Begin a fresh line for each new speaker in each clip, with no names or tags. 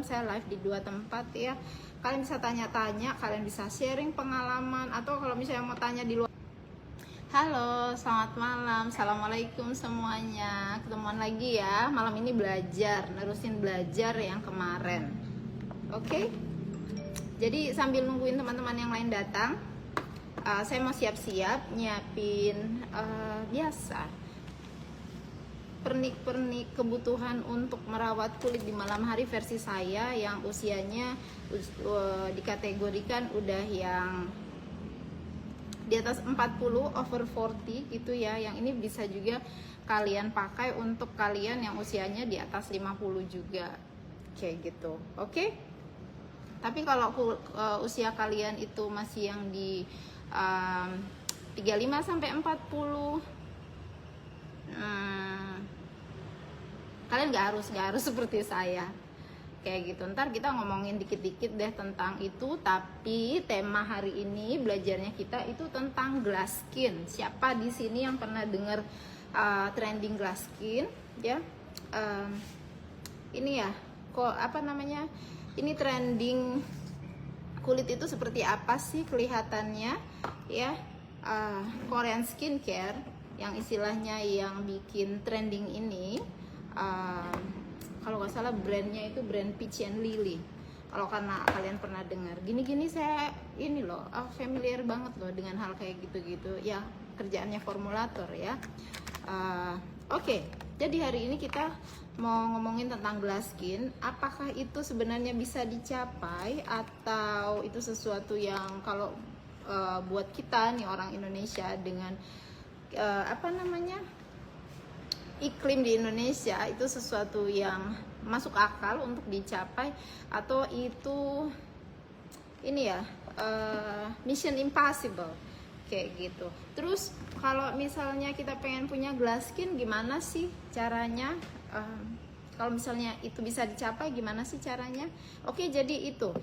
Saya live di 2 tempat ya. Kalian bisa tanya-tanya, kalian bisa sharing pengalaman, atau kalau misalnya mau tanya di luar. Halo, selamat malam. Assalamualaikum semuanya. Ketemuan lagi ya. Malam ini belajar, nerusin belajar yang kemarin. Oke? Jadi sambil nungguin teman-teman yang lain datang, saya mau siap-siap nyiapin biasa pernik-pernik kebutuhan untuk merawat kulit di malam hari versi saya yang usianya dikategorikan udah yang di atas 40 over 40 gitu ya. Yang ini bisa juga kalian pakai untuk kalian yang usianya di atas 50 juga kayak gitu. Oke? Tapi kalau usia kalian itu masih yang di 35 sampai 40, kalian nggak harus seperti saya kayak gitu. Ntar kita ngomongin dikit-dikit deh tentang itu. Tapi tema hari ini belajarnya kita itu tentang glass skin. Siapa di sini yang pernah dengar trending glass skin ya? Ini ya, kok apa namanya? Ini trending kulit itu seperti apa sih kelihatannya ya? Korean skincare yang istilahnya yang bikin trending ini, kalau nggak salah brandnya itu brand Peach and Lily. Kalau karena kalian pernah dengar, gini-gini saya ini loh, familiar banget loh dengan hal kayak gitu-gitu ya, kerjaannya formulator ya. Oke, jadi hari ini kita mau ngomongin tentang glass skin. Apakah itu sebenarnya bisa dicapai atau itu sesuatu yang kalau buat kita nih orang Indonesia dengan iklim di Indonesia itu sesuatu yang masuk akal untuk dicapai, atau itu ini ya mission impossible kayak gitu. Terus kalau misalnya kita pengen punya glass skin, gimana sih caranya? Kalau misalnya itu bisa dicapai, gimana sih caranya? Oke, jadi itu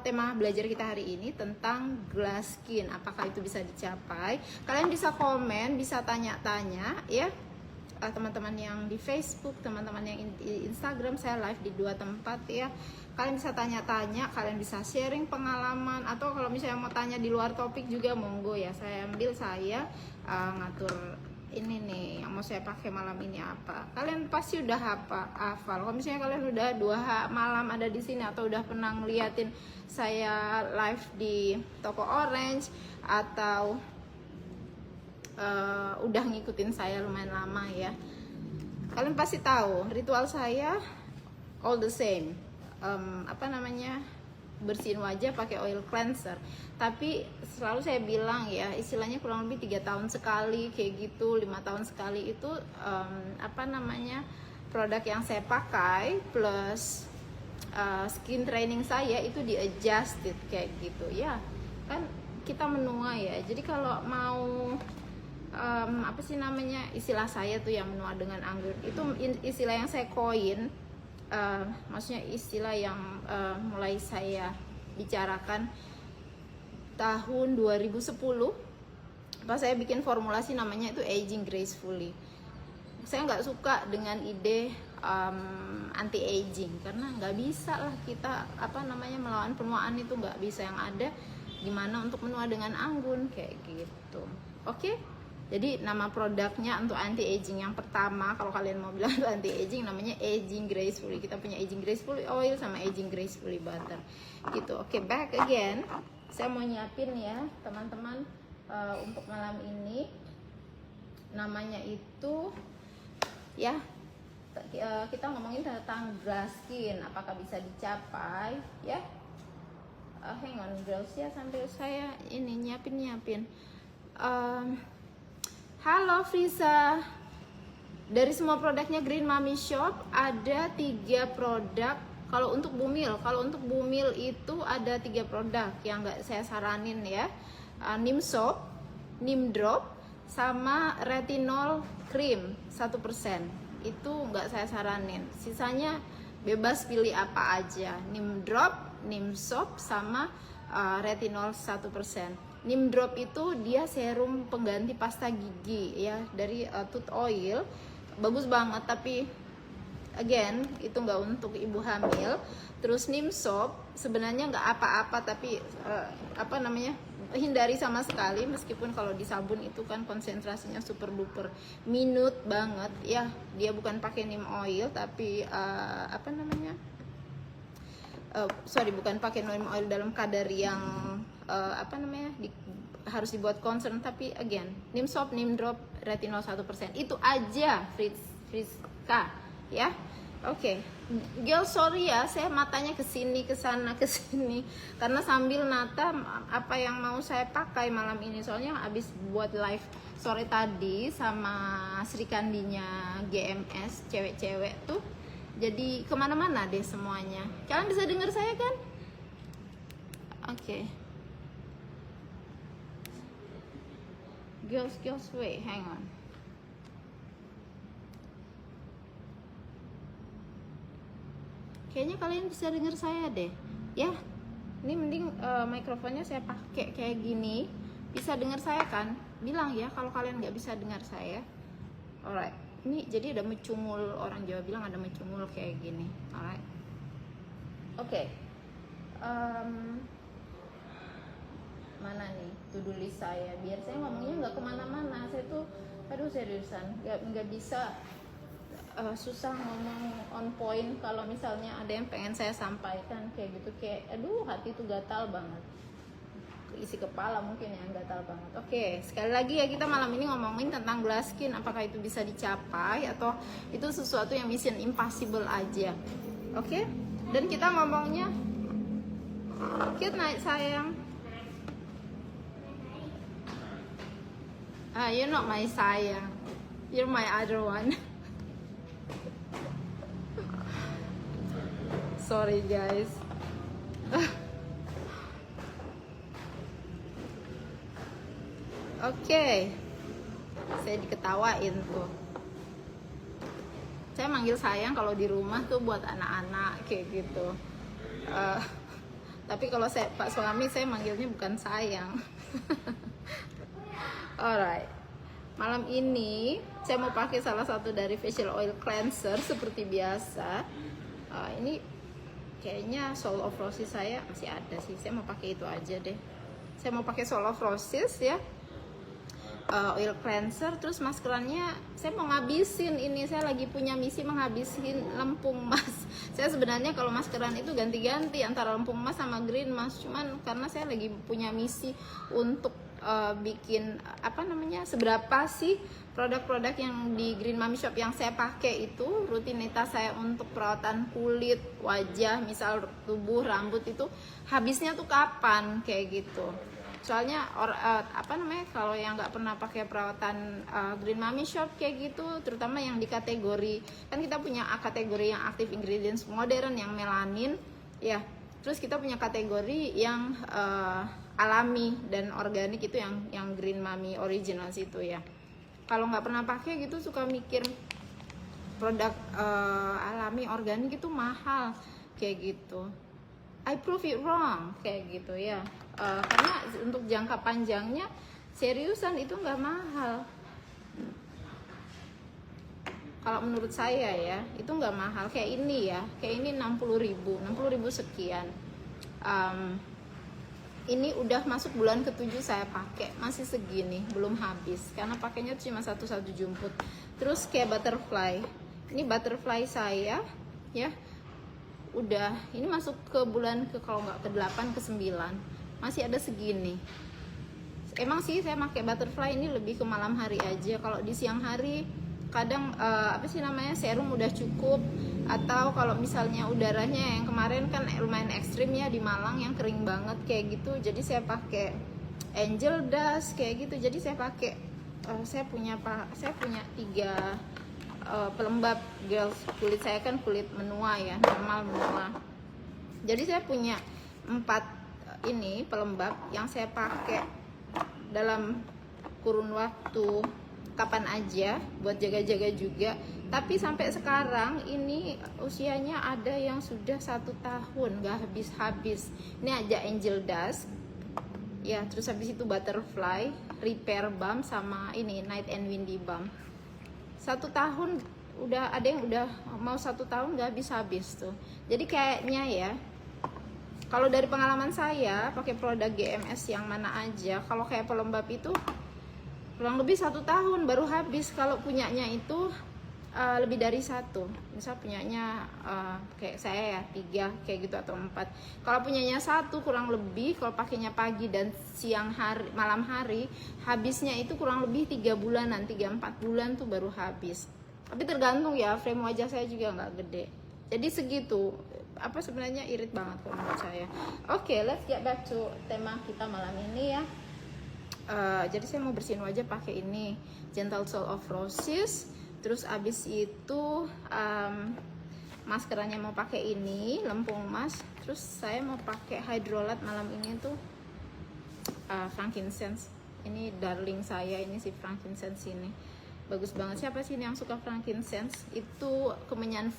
tema belajar kita hari ini tentang glass skin. Apakah itu bisa dicapai? Kalian bisa komen, bisa tanya-tanya ya. Teman-teman yang di Facebook, teman-teman yang di Instagram, saya live di 2 tempat ya. Kalian bisa tanya-tanya, kalian bisa sharing pengalaman, atau kalau misalnya mau tanya di luar topik juga monggo ya. Saya ngatur ini nih yang mau saya pakai malam ini apa. Kalian pasti udah hafal. Kalau misalnya kalian udah 2 malam ada di sini, atau udah pernah ngeliatin saya live di toko Orange, atau udah ngikutin saya lumayan lama ya, kalian pasti tahu ritual saya all the same. Bersihin wajah pakai oil cleanser. Tapi selalu saya bilang ya, istilahnya kurang lebih 3 tahun sekali kayak gitu, 5 tahun sekali itu produk yang saya pakai plus skin training saya itu di adjusted kayak gitu ya. Kan kita menua ya, jadi kalau mau istilah saya tuh yang menua dengan anggur itu istilah yang saya coin, maksudnya istilah yang mulai saya bicarakan tahun 2010 pas saya bikin formulasi namanya itu aging gracefully. Saya nggak suka dengan ide anti aging, karena nggak bisa lah kita melawan penuaan itu nggak bisa. Yang ada gimana untuk menua dengan anggun kayak gitu. Oke? Jadi nama produknya untuk anti aging yang pertama, kalau kalian mau bilang anti aging, namanya aging gracefully. Kita punya aging gracefully oil sama aging gracefully butter gitu. Oke, back again. Saya mau nyiapin ya teman-teman untuk malam ini, namanya itu ya, kita ngomongin tentang glass skin. Apakah bisa dicapai ya? Hang on girls ya, sambil saya ini nyiapin. Halo Frisa, dari semua produknya Green Mommy Shop ada 3 produk. Kalau untuk bumil itu ada 3 produk yang nggak saya saranin ya. Neem Soap, Neem Drop, sama Retinol Cream 1%. Itu nggak saya saranin. Sisanya bebas pilih apa aja. Neem Drop, Neem Soap, sama Retinol 1%. Neem Drop itu dia serum pengganti pasta gigi ya, dari Tooth Oil. Bagus banget, tapi again itu nggak untuk ibu hamil. Terus neem soap sebenarnya nggak apa-apa, tapi apa namanya, hindari sama sekali, meskipun kalau di sabun itu kan konsentrasinya super duper minut banget ya. Dia bukan pakai neem oil tapi apa namanya, bukan pakai neem oil dalam kadar yang apa namanya, harus dibuat concern. Tapi again, neem soap, neem drop, retinol 1%, itu aja Friska ya. Oke, girl, sorry ya, saya matanya kesini kesana kesini karena sambil nata apa yang mau saya pakai malam ini. Soalnya abis buat live sore tadi sama Sri Kandinya GMS cewek-cewek tuh, jadi kemana-mana deh semuanya. Kalian bisa dengar saya kan? Oke. Girls, wait, hang on. Kayaknya kalian bisa dengar saya deh ya. Ini mending mikrofonnya saya pakai kayak gini. Bisa dengar saya kan? Bilang ya kalau kalian nggak bisa dengar saya. Alright, ini jadi ada mecungul, orang Jawa bilang ada mecungul kayak gini. Alright, oke. Mana nih to-do list saya, biar saya ngomongnya nggak kemana-mana. Saya tuh aduh seriusan nggak bisa, susah ngomong on point kalau misalnya ada yang pengen saya sampaikan kayak gitu, kayak aduh hati tuh gatal banget, isi kepala mungkin yang gatal banget. Oke, sekali lagi ya, kita malam ini ngomongin tentang glass skin, apakah itu bisa dicapai atau itu sesuatu yang mission impossible aja. Oke, dan kita ngomongnya cute night sayang. You're not my sayang, you're my other one. Sorry guys. Oke, saya diketawain tuh. Saya manggil sayang kalau di rumah tuh buat anak-anak kayak gitu. Tapi kalau saya Pak suami, saya manggilnya bukan sayang. Alright, malam ini saya mau pakai salah satu dari facial oil cleanser seperti biasa. Ini kayaknya Soul of Roses saya masih ada sih, saya mau pakai itu aja deh. Saya mau pakai Soul of Roses ya, oil cleanser. Terus maskerannya saya mau ngabisin ini, saya lagi punya misi menghabisin lempung emas. Saya sebenarnya kalau maskeran itu ganti-ganti antara lempung emas sama green mask, cuman karena saya lagi punya misi untuk bikin apa namanya, seberapa sih produk-produk yang di Green Mami Shop yang saya pakai itu rutinitas saya untuk perawatan kulit, wajah, misal tubuh, rambut, itu habisnya tuh kapan kayak gitu. Soalnya apa namanya, kalau yang nggak pernah pakai perawatan Green Mami Shop kayak gitu, terutama yang di kategori, kan kita punya kategori yang active ingredients modern yang melanin ya, terus kita punya kategori yang alami dan organik, itu yang Green Mami Originals itu ya. Kalau nggak pernah pakai gitu suka mikir produk alami organik itu mahal kayak gitu. I prove it wrong kayak gitu ya. Karena untuk jangka panjangnya seriusan itu nggak mahal. Kalau menurut saya ya itu nggak mahal. Kayak ini ya, kayak ini 60.000 sekian. Ini udah masuk bulan ke-7 saya pakai, masih segini, belum habis karena pakainya cuma satu jumput. Terus kayak butterfly, ini butterfly saya ya, udah ini masuk ke bulan kalau nggak ke-8 ke-9, masih ada segini. Emang sih saya pakai butterfly ini lebih ke malam hari aja. Kalau di siang hari kadang apa sih namanya, serum udah cukup, atau kalau misalnya udaranya yang kemarin kan lumayan ekstrim ya di Malang yang kering banget kayak gitu, jadi saya pakai angel dust kayak gitu. Jadi saya pakai saya punya 3 pelembab girls. Kulit saya kan kulit menua ya, normal menua, jadi saya punya 4 ini pelembab yang saya pakai dalam kurun waktu kapan aja buat jaga-jaga juga. Tapi sampai sekarang ini usianya ada yang sudah 1 tahun gak habis-habis. Ini aja angel dust ya, terus habis itu butterfly, repair balm, sama ini night and windy balm. 1 tahun udah ada yang udah mau 1 tahun nggak habis tuh. Jadi kayaknya ya, kalau dari pengalaman saya pakai produk GMS yang mana aja, kalau kayak pelembab itu kurang lebih 1 tahun baru habis. Kalau punyanya itu lebih dari 1, misal punyanya kayak saya ya 3 kayak gitu atau 4. Kalau punyanya 1 kurang lebih, kalau pakainya pagi dan siang hari, malam hari, habisnya itu kurang lebih 3 bulanan, 3-4 bulan tuh baru habis. Tapi tergantung ya, frame wajah saya juga nggak gede, jadi segitu. Apa sebenarnya irit banget kalau menurut saya. Oke, let's get back to tema kita malam ini ya. Jadi saya mau bersihin wajah pakai ini, Gentle Soul of Roses. Terus abis itu maskerannya mau pakai ini, lempung emas. Terus saya mau pakai hydrolat malam ini tuh frankincense. Ini darling saya, ini si frankincense ini bagus banget. Siapa sih ini yang suka frankincense? Itu kemenyan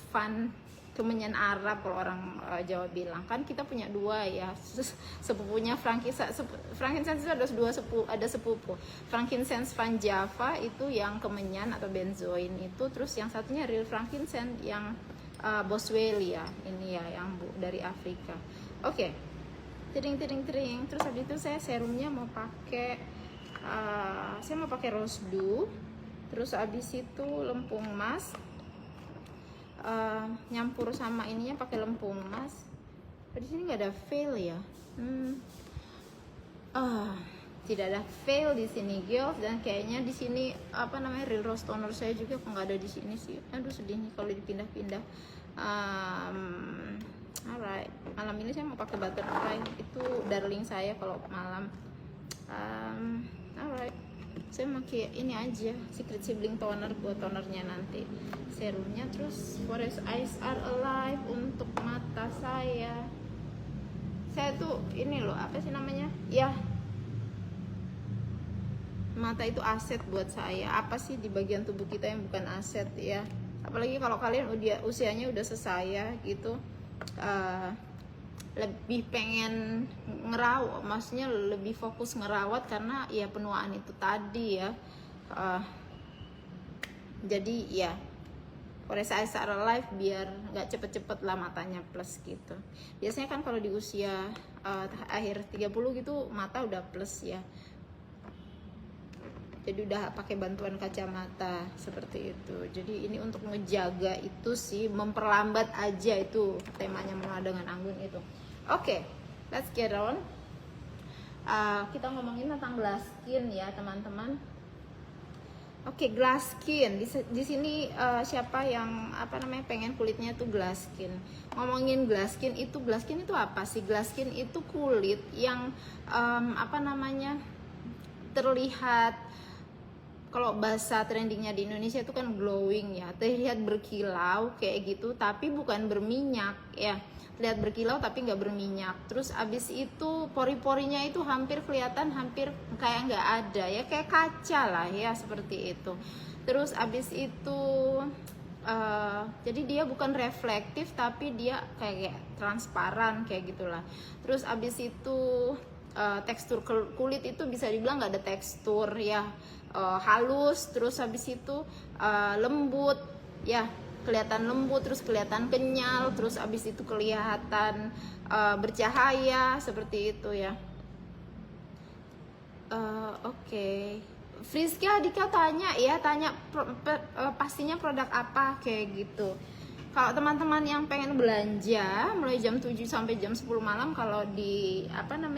Arab kalau orang Jawa bilang. Kan kita punya 2 ya, sepupunya frankincense itu ada sepupu. Frankincense Van Java itu yang kemenyan atau benzoin itu, terus yang satunya real frankincense yang Boswellia ini ya, yang dari Afrika. Oke. Tering. Terus habis itu saya serumnya mau pakai rose dew. Terus habis itu lempung emas, nyampur sama ininya pakai lempung emas. Di sini nggak ada veil ya. Tidak ada veil di sini girls, dan kayaknya di sini real rose toner saya juga nggak ada di sini sih. Aduh sedih nih kalau dipindah-pindah. Alright, malam ini saya mau pakai butterfly, itu darling saya kalau malam. Alright, saya pakai ini aja, Secret Sibling toner buat tonernya nanti, serumnya. Terus Forest Eyes Are Alive untuk mata saya tuh ini loh, apa sih namanya ya, mata itu aset buat saya. Apa sih di bagian tubuh kita yang bukan aset ya, apalagi kalau kalian usianya udah sesaya gitu. Lebih pengen ngerawat, maksudnya lebih fokus ngerawat karena ya penuaan itu tadi ya. Jadi ya Forest Eyes Are Alive biar nggak cepet-cepet lah matanya plus gitu. Biasanya kan kalau di usia akhir 30 gitu mata udah plus ya, jadi udah pakai bantuan kacamata seperti itu. Jadi ini untuk ngejaga itu sih, memperlambat aja, itu temanya menua dengan anggun itu. Oke, let's get on. Kita ngomongin tentang glass skin ya teman-teman. Oke, glass skin di sini siapa yang pengen kulitnya tuh glass skin. Ngomongin glass skin itu apa sih? Glass skin itu kulit yang terlihat, kalau bahasa trendingnya di Indonesia itu kan glowing ya, terlihat berkilau kayak gitu, tapi bukan berminyak ya, terlihat berkilau tapi nggak berminyak. Terus abis itu pori-porinya itu hampir kelihatan, hampir kayak nggak ada ya, kayak kaca lah ya, seperti itu. Terus abis itu jadi dia bukan reflektif tapi dia kayak transparan kayak gitulah. Terus abis itu tekstur kulit itu bisa dibilang nggak ada tekstur ya, halus. Terus habis itu lembut ya, kelihatan lembut, terus kelihatan kenyal, terus habis itu kelihatan bercahaya seperti itu ya. Oke. Friska Dika tanya pastinya produk apa kayak gitu. Kalau teman-teman yang pengen belanja mulai jam 7 sampai jam 10 malam, kalau di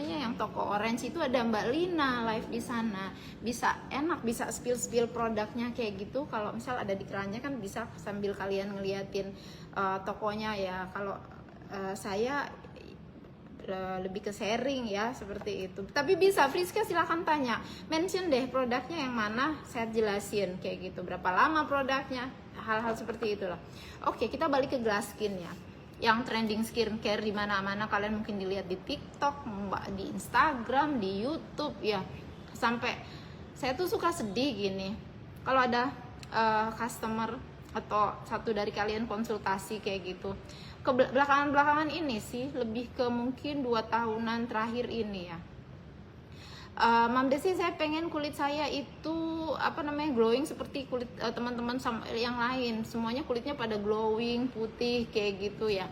yang toko Orange itu ada Mbak Lina live di sana. Bisa enak, bisa spill produknya kayak gitu. Kalau misal ada di kerannya kan bisa sambil kalian ngeliatin tokonya ya. Kalau saya lebih ke sharing ya, seperti itu. Tapi bisa Friska silahkan tanya, mention deh produknya yang mana, saya jelasin kayak gitu, berapa lama produknya, hal-hal seperti itulah. Oke, kita balik ke glass skin ya, yang trending skincare di mana-mana. Kalian mungkin dilihat di TikTok, di Instagram, di YouTube ya. Sampai saya tuh suka sedih gini kalau ada customer atau satu dari kalian konsultasi kayak gitu. Belakangan ini sih, lebih ke mungkin 2 tahunan terakhir ini ya, Mam Desi, saya pengen kulit saya itu glowing seperti kulit teman-teman yang lain. Semuanya kulitnya pada glowing, putih kayak gitu ya.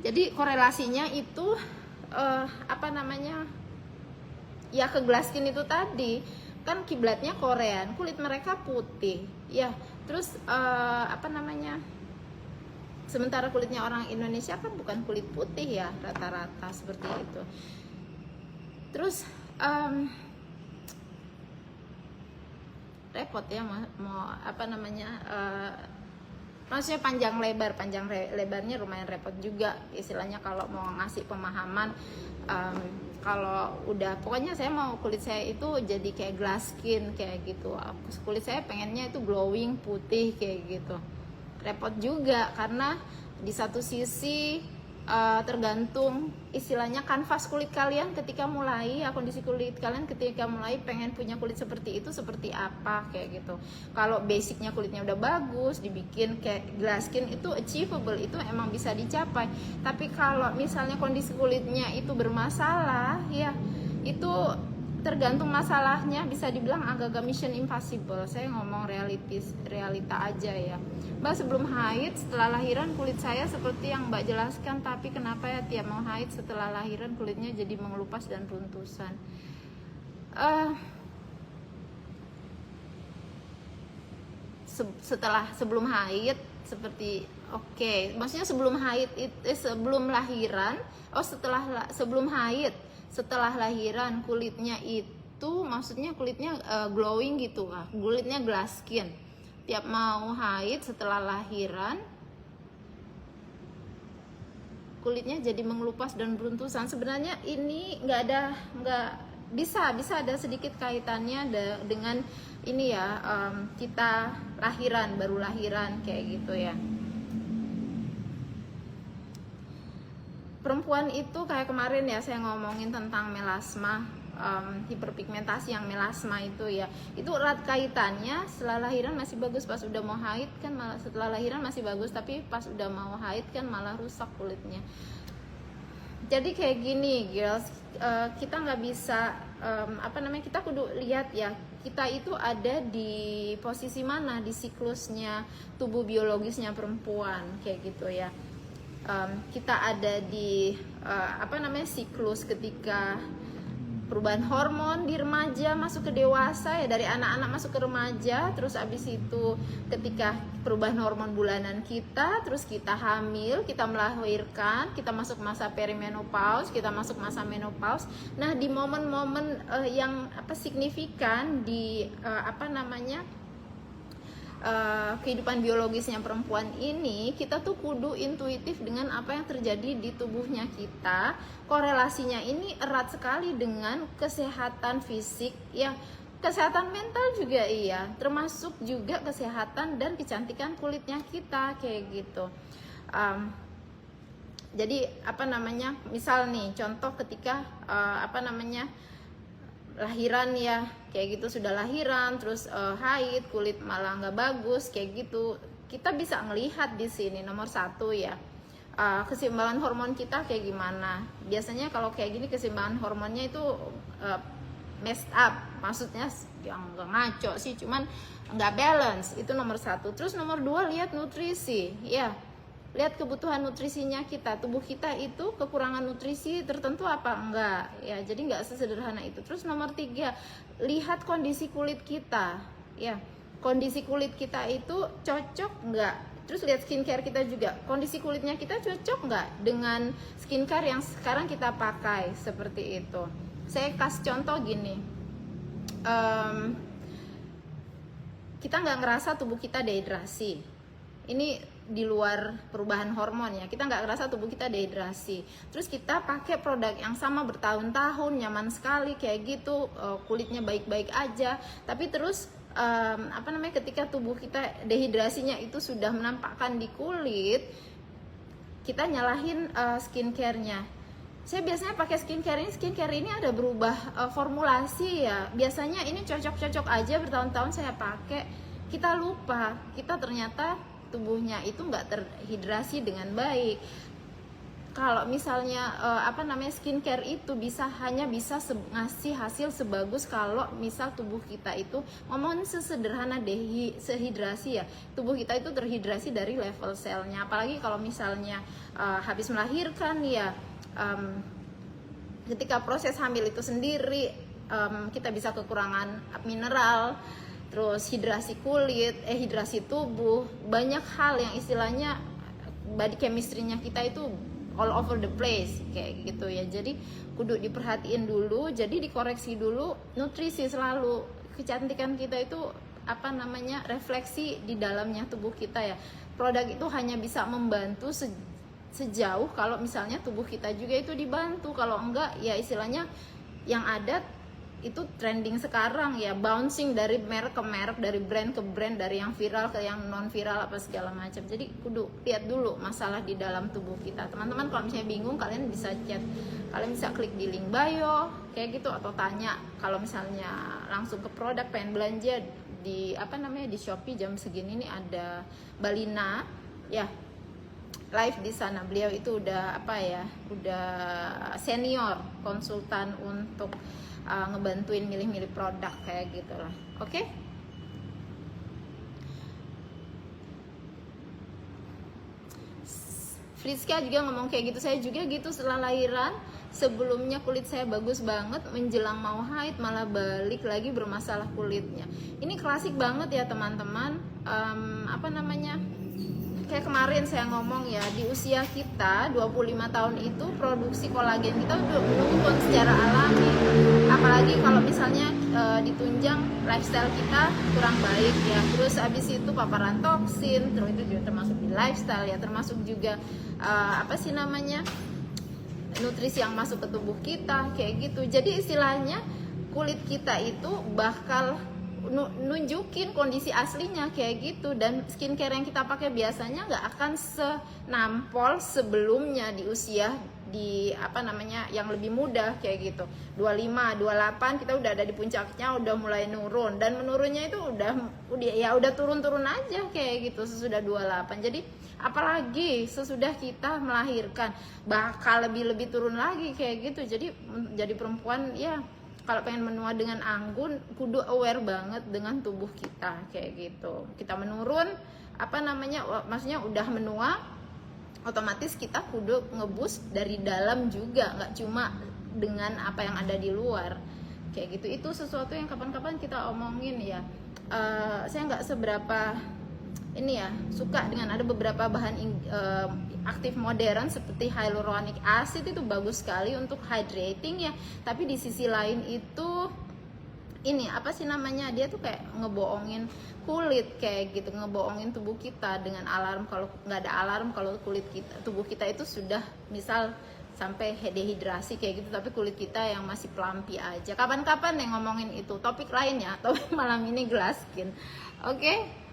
Jadi korelasinya itu ya ke glass skin itu tadi. Kan kiblatnya Korean, kulit mereka putih. Ya, terus sementara kulitnya orang Indonesia kan bukan kulit putih ya, rata-rata seperti itu. Terus repot ya mau maksudnya panjang lebarnya lumayan repot juga istilahnya kalau mau ngasih pemahaman. Kalau udah pokoknya saya mau kulit saya itu jadi kayak glass skin kayak gitu, kulit saya pengennya itu glowing putih kayak gitu. Repot juga karena di satu sisi tergantung istilahnya kanvas kulit kalian ketika mulai kondisi kulit kalian ketika mulai pengen punya kulit seperti itu seperti apa kayak gitu. Kalau basicnya kulitnya udah bagus, dibikin kayak glass skin itu achievable, itu emang bisa dicapai. Tapi kalau misalnya kondisi kulitnya itu bermasalah ya, itu tergantung masalahnya, bisa dibilang agak-agak mission impossible. Saya ngomong realita aja ya. Mbak, sebelum haid, setelah lahiran kulit saya seperti yang Mbak jelaskan, tapi kenapa ya tiap mau haid setelah lahiran kulitnya jadi mengelupas dan runtusan? Sebelum haid seperti maksudnya sebelum haid sebelum lahiran, sebelum haid setelah lahiran kulitnya itu maksudnya kulitnya glowing gitu kah? Kulitnya glass skin. Tiap mau haid setelah lahiran kulitnya jadi mengelupas dan beruntusan. Sebenarnya ini nggak bisa ada sedikit kaitannya dengan ini ya, kita baru lahiran kayak gitu ya. Perempuan itu kayak kemarin ya saya ngomongin tentang melasma, hiperpigmentasi yang melasma itu ya, itu erat kaitannya. Setelah lahiran masih bagus, pas udah mau haid kan malah, setelah lahiran masih bagus tapi pas udah mau haid kan malah rusak kulitnya. Jadi kayak gini girls, kita nggak bisa kita kudu lihat ya, kita itu ada di posisi mana di siklusnya tubuh biologisnya perempuan kayak gitu ya. Kita ada di siklus ketika perubahan hormon di remaja masuk ke dewasa ya, dari anak-anak masuk ke remaja, terus abis itu ketika perubahan hormon bulanan kita, terus kita hamil, kita melahirkan, kita masuk masa perimenopause, kita masuk masa menopause. Nah di momen-momen yang signifikan di kehidupan biologisnya perempuan ini, kita tuh kudu intuitif dengan apa yang terjadi di tubuhnya kita. Korelasinya ini erat sekali dengan kesehatan fisik ya, kesehatan mental juga iya, termasuk juga kesehatan dan kecantikan kulitnya kita kayak gitu. Jadi misal nih contoh ketika lahiran ya, kayak gitu, sudah lahiran terus haid kulit malah nggak bagus kayak gitu, kita bisa ngelihat di sini nomor satu ya, keseimbangan hormon kita kayak gimana. Biasanya kalau kayak gini keseimbangan hormonnya itu messed up, maksudnya yang nggak ngaco sih, cuman nggak balance, itu nomor satu. Terus nomor dua, lihat nutrisi ya, lihat kebutuhan nutrisinya kita, tubuh kita itu kekurangan nutrisi tertentu apa enggak ya, jadi nggak sesederhana itu. Terus nomor tiga, lihat kondisi kulit kita ya, kondisi kulit kita itu cocok enggak. Terus lihat skincare kita juga, kondisi kulitnya kita cocok nggak dengan skincare yang sekarang kita pakai, seperti itu. Saya kasih contoh gini, kita nggak ngerasa tubuh kita dehidrasi, ini di luar perubahan hormon ya, kita nggak ngerasa tubuh kita dehidrasi, terus kita pakai produk yang sama bertahun-tahun, nyaman sekali kayak gitu, kulitnya baik-baik aja, tapi terus ketika tubuh kita dehidrasinya itu sudah menampakkan di kulit, kita nyalahin skincare-nya. Saya biasanya pakai skincare ini ada berubah formulasi ya, biasanya ini cocok-cocok aja bertahun-tahun saya pakai, kita lupa kita ternyata tubuhnya itu nggak terhidrasi dengan baik. kalau misalnya skincare itu hanya bisa ngasih hasil sebagus kalau misal tubuh kita itu, ngomongin sesederhana dehidrasi ya, tubuh kita itu terhidrasi dari level selnya. Apalagi kalau misalnya habis melahirkan ya, ketika proses hamil itu sendiri kita bisa kekurangan mineral, terus hidrasi kulit, hidrasi tubuh, banyak hal yang istilahnya body chemistry-nya kita itu all over the place kayak gitu ya. Jadi kudu diperhatiin dulu, jadi dikoreksi dulu nutrisi selalu. Kecantikan kita itu refleksi di dalamnya tubuh kita ya. Produk itu hanya bisa membantu sejauh kalau misalnya tubuh kita juga itu dibantu. Kalau enggak ya istilahnya yang ada itu trending sekarang ya, bouncing dari merek ke merek, dari brand ke brand, dari yang viral ke yang non viral apa segala macam. Jadi kudu lihat dulu masalah di dalam tubuh kita. Teman-teman kalau misalnya bingung, kalian bisa chat, kalian bisa klik di link bio kayak gitu, atau tanya kalau misalnya langsung ke produk, pengen belanja di di Shopee jam segini nih ada Balina ya live di sana. Beliau itu udah udah senior konsultan untuk ngebantuin milih-milih produk kayak gitulah. Oke? Friska juga ngomong kayak gitu. Saya juga gitu setelah lahiran. Sebelumnya kulit saya bagus banget, menjelang mau haid malah balik lagi bermasalah kulitnya. Ini klasik banget ya teman-teman. Kayak kemarin saya ngomong ya, di usia kita 25 tahun itu produksi kolagen kita udah menurun secara alami. Apalagi kalau misalnya ditunjang lifestyle kita kurang baik ya. Terus abis itu paparan toksin, terus itu juga termasuk di lifestyle ya, termasuk juga nutrisi yang masuk ke tubuh kita kayak gitu. Jadi istilahnya kulit kita itu bakal nunjukin kondisi aslinya kayak gitu, dan skincare yang kita pakai biasanya nggak akan senampol sebelumnya di usia yang lebih muda kayak gitu. 25, 28 kita udah ada di puncaknya, udah mulai nurun, dan menurunnya itu udah turun-turun aja kayak gitu sesudah 28. Jadi apalagi sesudah kita melahirkan bakal lebih turun lagi kayak gitu. Jadi perempuan ya kalau pengen menua dengan anggun, kudu aware banget dengan tubuh kita kayak gitu. Kita menurun, maksudnya udah menua, otomatis kita kudu ngebus dari dalam juga, nggak cuma dengan apa yang ada di luar kayak gitu. Itu sesuatu yang kapan-kapan kita omongin ya. Saya nggak seberapa suka dengan ada beberapa bahan aktif modern seperti hyaluronic acid, itu bagus sekali untuk hydrating ya, tapi di sisi lain itu dia tuh kayak ngebohongin kulit kayak gitu, ngebohongin tubuh kita dengan alarm. Kalau nggak ada alarm, kalau tubuh kita itu sudah misal sampai dehidrasi kayak gitu, tapi kulit kita yang masih pelampi aja. Kapan-kapan yang ngomongin itu, topik lainnya, topik malam ini glass skin. Oke?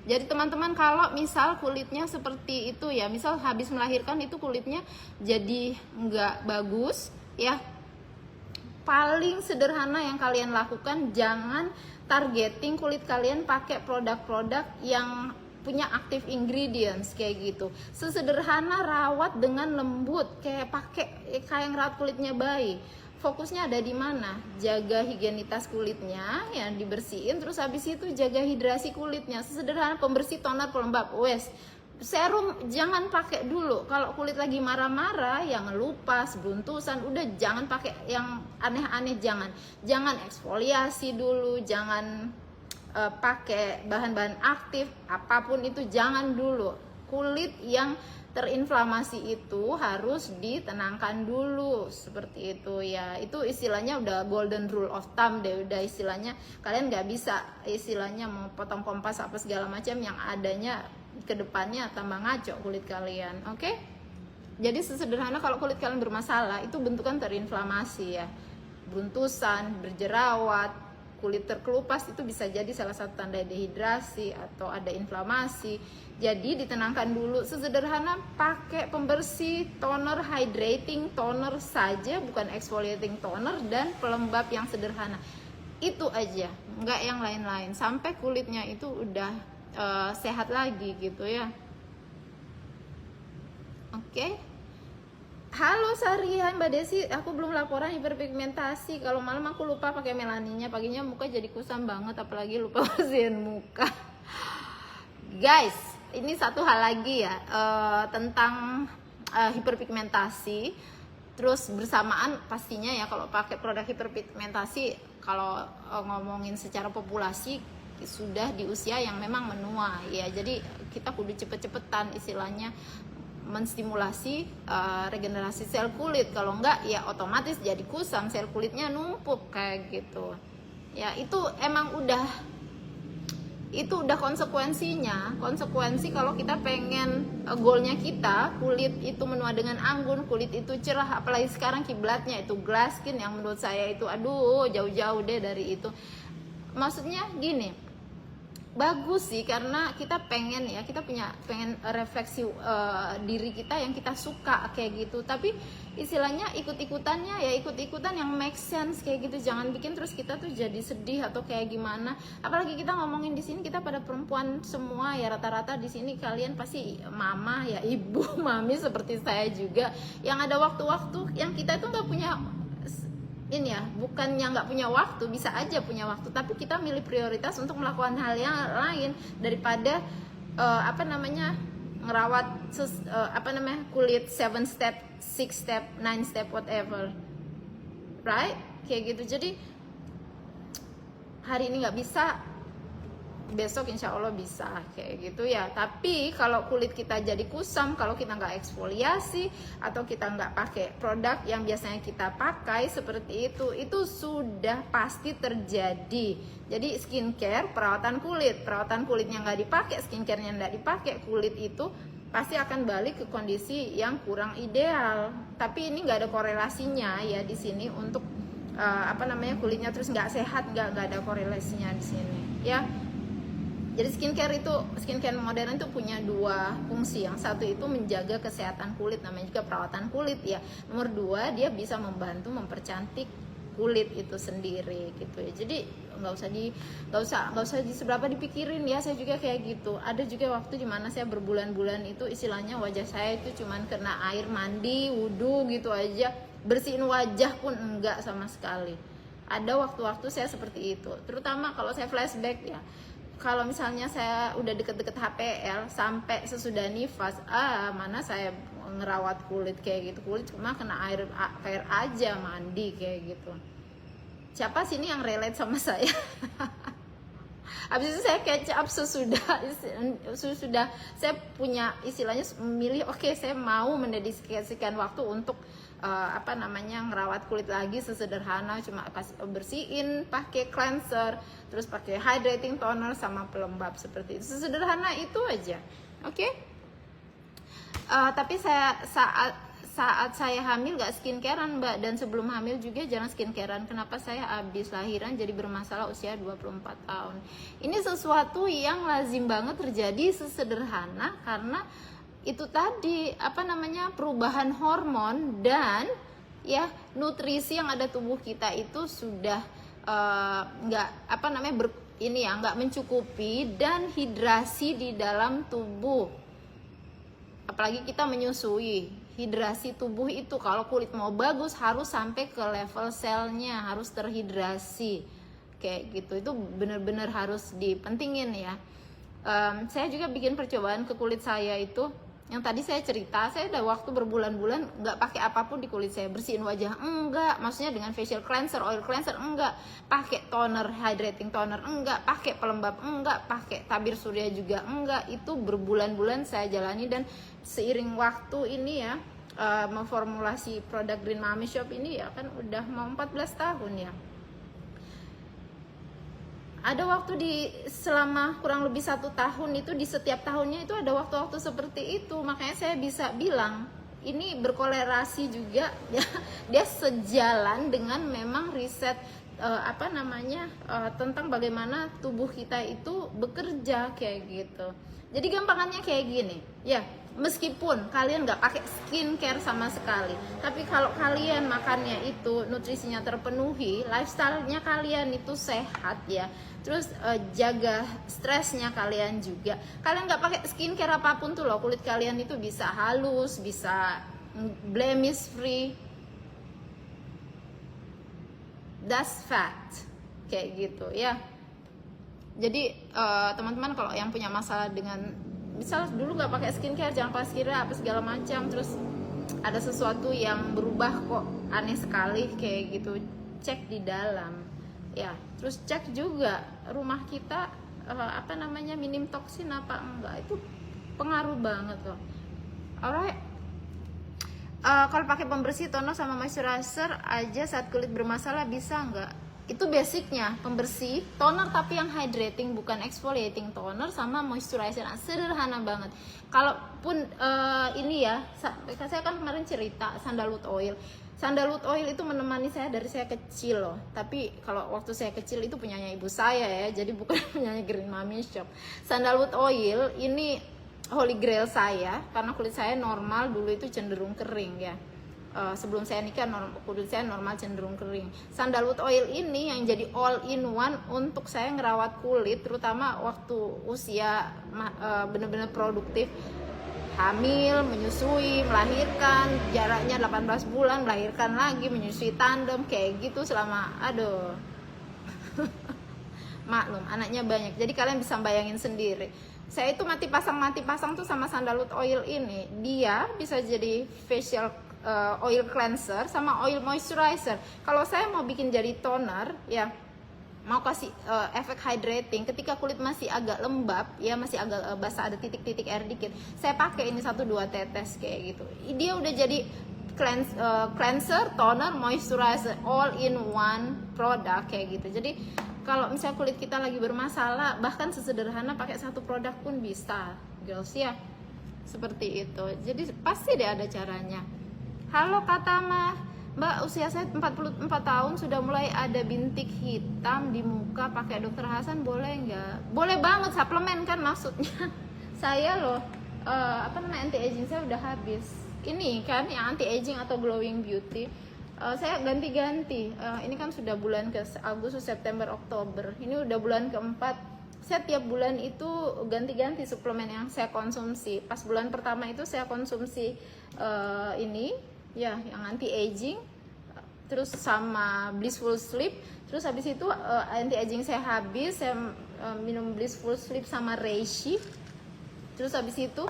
Jadi teman-teman kalau misal kulitnya seperti itu ya, misal habis melahirkan itu kulitnya jadi nggak bagus ya, paling sederhana yang kalian lakukan, jangan targeting kulit kalian pakai produk-produk yang punya active ingredients kayak gitu. Sesederhana rawat dengan lembut, kayak ngerawat kulitnya bayi. Fokusnya ada di mana? Jaga higienitas kulitnya, yang dibersihin, terus habis itu jaga hidrasi kulitnya. Sesederhana pembersih, toner, pelembab, serum jangan pakai dulu. Kalau kulit lagi marah-marah, yang ngelupas, beruntusan, udah jangan pakai yang aneh-aneh, jangan eksfoliasi dulu, jangan pakai bahan-bahan aktif, apapun itu jangan dulu. Kulit yang terinflamasi itu harus ditenangkan dulu seperti itu ya. Itu istilahnya udah golden rule of thumb deh, udah istilahnya kalian nggak bisa istilahnya mau potong kompas apa segala macam, yang adanya kedepannya tambah ngaco kulit kalian. Oke? Jadi sesederhana kalau kulit kalian bermasalah itu bentukan terinflamasi ya, beruntusan, berjerawat, kulit terkelupas, itu bisa jadi salah satu tanda dehidrasi atau ada inflamasi. Jadi ditenangkan dulu. Sesederhana pakai pembersih, toner, hydrating toner saja, bukan exfoliating toner, dan pelembab yang sederhana. Itu aja, nggak yang lain-lain, sampai kulitnya itu udah sehat lagi gitu ya. Oke. Halo Sari, hai Mbak Desi, aku belum laporan hiperpigmentasi. Kalau malam aku lupa pakai melaninnya, paginya muka jadi kusam banget, apalagi lupa bersihin muka. Guys, ini satu hal lagi ya, tentang hiperpigmentasi. Terus bersamaan pastinya ya kalau pakai produk hiperpigmentasi, kalau ngomongin secara populasi sudah di usia yang memang menua ya, jadi kita kudu cepet-cepetan istilahnya menstimulasi regenerasi sel kulit. Kalau enggak ya otomatis jadi kusam, sel kulitnya numpuk kayak gitu ya. Itu emang udah konsekuensi kalau kita pengen goalnya kita kulit itu menua dengan anggun, kulit itu cerah. Apalagi sekarang kiblatnya itu glass skin, yang menurut saya itu aduh jauh-jauh deh dari itu. Maksudnya gini, bagus sih karena kita pengen refleksi diri kita yang kita suka kayak gitu, tapi istilahnya ikut-ikutan yang make sense kayak gitu. Jangan bikin terus kita tuh jadi sedih atau kayak gimana. Apalagi kita ngomongin di sini kita pada perempuan semua ya, rata-rata di sini kalian pasti mama ya, ibu, mami seperti saya juga, yang ada waktu-waktu yang kita itu nggak punya ini ya, bukannya nggak punya waktu, bisa aja punya waktu, tapi kita milih prioritas untuk melakukan hal yang lain daripada ngerawat kulit 7 step, 6 step, 9 step, whatever, right? Kayak gitu. Jadi hari ini nggak bisa, besok insya Allah bisa kayak gitu ya. Tapi kalau kulit kita jadi kusam, kalau kita nggak eksfoliasi atau kita nggak pakai produk yang biasanya kita pakai seperti itu sudah pasti terjadi. Jadi skincare, perawatan kulitnya nggak dipakai, skincare-nya nggak dipakai, kulit itu pasti akan balik ke kondisi yang kurang ideal. Tapi ini nggak ada korelasinya ya di sini untuk kulitnya terus nggak sehat, nggak ada korelasinya di sini ya. Jadi skincare modern itu punya dua fungsi. Yang satu itu menjaga kesehatan kulit, namanya juga perawatan kulit ya. Nomor dua, dia bisa membantu mempercantik kulit itu sendiri gitu ya. Jadi nggak usah seberapa dipikirin ya. Saya juga kayak gitu. Ada juga waktu dimana saya berbulan-bulan itu istilahnya wajah saya itu cuman kena air mandi, wudhu gitu aja, bersihin wajah pun enggak sama sekali. Ada waktu-waktu saya seperti itu, terutama kalau saya flashback ya. Kalau misalnya saya udah deket-deket HPL sampai sesudah nifas, mana saya ngerawat kulit kayak gitu. Kulit cuma kena air aja, mandi kayak gitu. Siapa sini yang relate sama saya? Habis itu saya catch up sesudah saya punya istilahnya memilih, oke, saya mau mendedikasikan waktu untuk ngerawat kulit lagi sesederhana, cuma bersihin pakai cleanser, terus pakai hydrating toner sama pelembab seperti itu. Sesederhana itu aja. Oke? Tapi saya saat saya hamil gak skincarean Mbak, dan sebelum hamil juga jarang skincarean. Kenapa? Saya habis lahiran jadi bermasalah usia 24 tahun. Ini sesuatu yang lazim banget terjadi, sesederhana karena itu tadi perubahan hormon dan ya nutrisi yang ada tubuh kita itu sudah nggak mencukupi, dan hidrasi di dalam tubuh, apalagi kita menyusui. Hidrasi tubuh itu kalau kulit mau bagus harus sampai ke level selnya, harus terhidrasi kayak gitu. Itu bener-bener harus dipentingin ya. Saya juga bikin percobaan ke kulit saya itu, yang tadi saya cerita, saya udah waktu berbulan-bulan nggak pakai apapun di kulit saya. Bersihin wajah enggak, maksudnya dengan facial cleanser, oil cleanser enggak, pakai toner, hydrating toner enggak, pakai pelembab enggak, pakai tabir surya juga enggak. Itu berbulan-bulan saya jalani, dan seiring waktu ini ya, memformulasi produk Green Mami Shop ini ya kan udah mau 14 tahun ya. Ada waktu selama kurang lebih 1 tahun itu, di setiap tahunnya itu ada waktu-waktu seperti itu. Makanya saya bisa bilang ini berkolerasi juga ya, dia sejalan dengan memang riset tentang bagaimana tubuh kita itu bekerja kayak gitu. Jadi gampangannya kayak gini ya, meskipun kalian nggak pakai skincare sama sekali, tapi kalau kalian makannya itu nutrisinya terpenuhi, lifestyle-nya kalian itu sehat ya, terus jaga stresnya kalian juga, kalian nggak pakai skincare apapun tuh loh, kulit kalian itu bisa halus, bisa blemish free. That's fact, kayak gitu ya. Jadi teman-teman kalau yang punya masalah dengan misal dulu nggak pakai skincare, jangan pakai skincare apa segala macam, terus ada sesuatu yang berubah kok aneh sekali kayak gitu, cek di dalam ya. Terus cek juga rumah kita minim toksin apa enggak, itu pengaruh banget loh. Alright. Kalau pakai pembersih, toner sama moisturizer aja saat kulit bermasalah bisa nggak? Itu basicnya, pembersih, toner tapi yang hydrating, bukan exfoliating toner sama moisturizer. Nah, sederhana banget. Kalaupun ini ya, saya kan kemarin cerita sandalwood oil. Sandalwood oil itu menemani saya dari saya kecil loh. Tapi kalau waktu saya kecil itu punyanya ibu saya ya, jadi bukan punyanya Green Mami Shop. Sandalwood oil ini holy grail saya, karena kulit saya normal dulu itu cenderung kering ya. Sebelum saya nikah kulit saya normal cenderung kering. Sandalwood oil ini yang jadi all in one untuk saya ngerawat kulit, terutama waktu usia bener-bener produktif, hamil, menyusui, melahirkan, jaraknya 18 bulan, melahirkan lagi, menyusui tandem kayak gitu selama maklum anaknya banyak, jadi kalian bisa bayangin sendiri. Saya itu mati pasang tuh sama sandalwood oil ini. Dia bisa jadi facial oil cleanser sama oil moisturizer. Kalau saya mau bikin jadi toner ya, mau kasih efek hydrating ketika kulit masih agak lembab ya, masih agak basah, ada titik-titik air dikit, saya pakai ini 1-2 tetes kayak gitu. Dia udah jadi cleanser, toner, moisturizer, all in one product kayak gitu. Jadi kalau misalnya kulit kita lagi bermasalah, bahkan sesederhana pakai 1 produk pun bisa, girls ya. Seperti itu. Jadi pasti deh ada caranya. Halo Katama, Mbak, usia saya 44 tahun, sudah mulai ada bintik hitam di muka, pakai Dokter Hasan boleh nggak? Boleh banget, suplemen kan maksudnya. Saya loh, anti aging saya udah habis. Ini kan yang anti aging atau glowing beauty. Saya ganti-ganti. Ini kan sudah bulan ke Agustus, September, Oktober. Ini udah bulan keempat. Saya tiap bulan itu ganti-ganti suplemen yang saya konsumsi. Pas bulan pertama itu saya konsumsi ini ya, yang anti aging, terus sama blissful sleep. Terus habis itu anti aging saya habis, saya minum blissful sleep sama reishi. Terus habis itu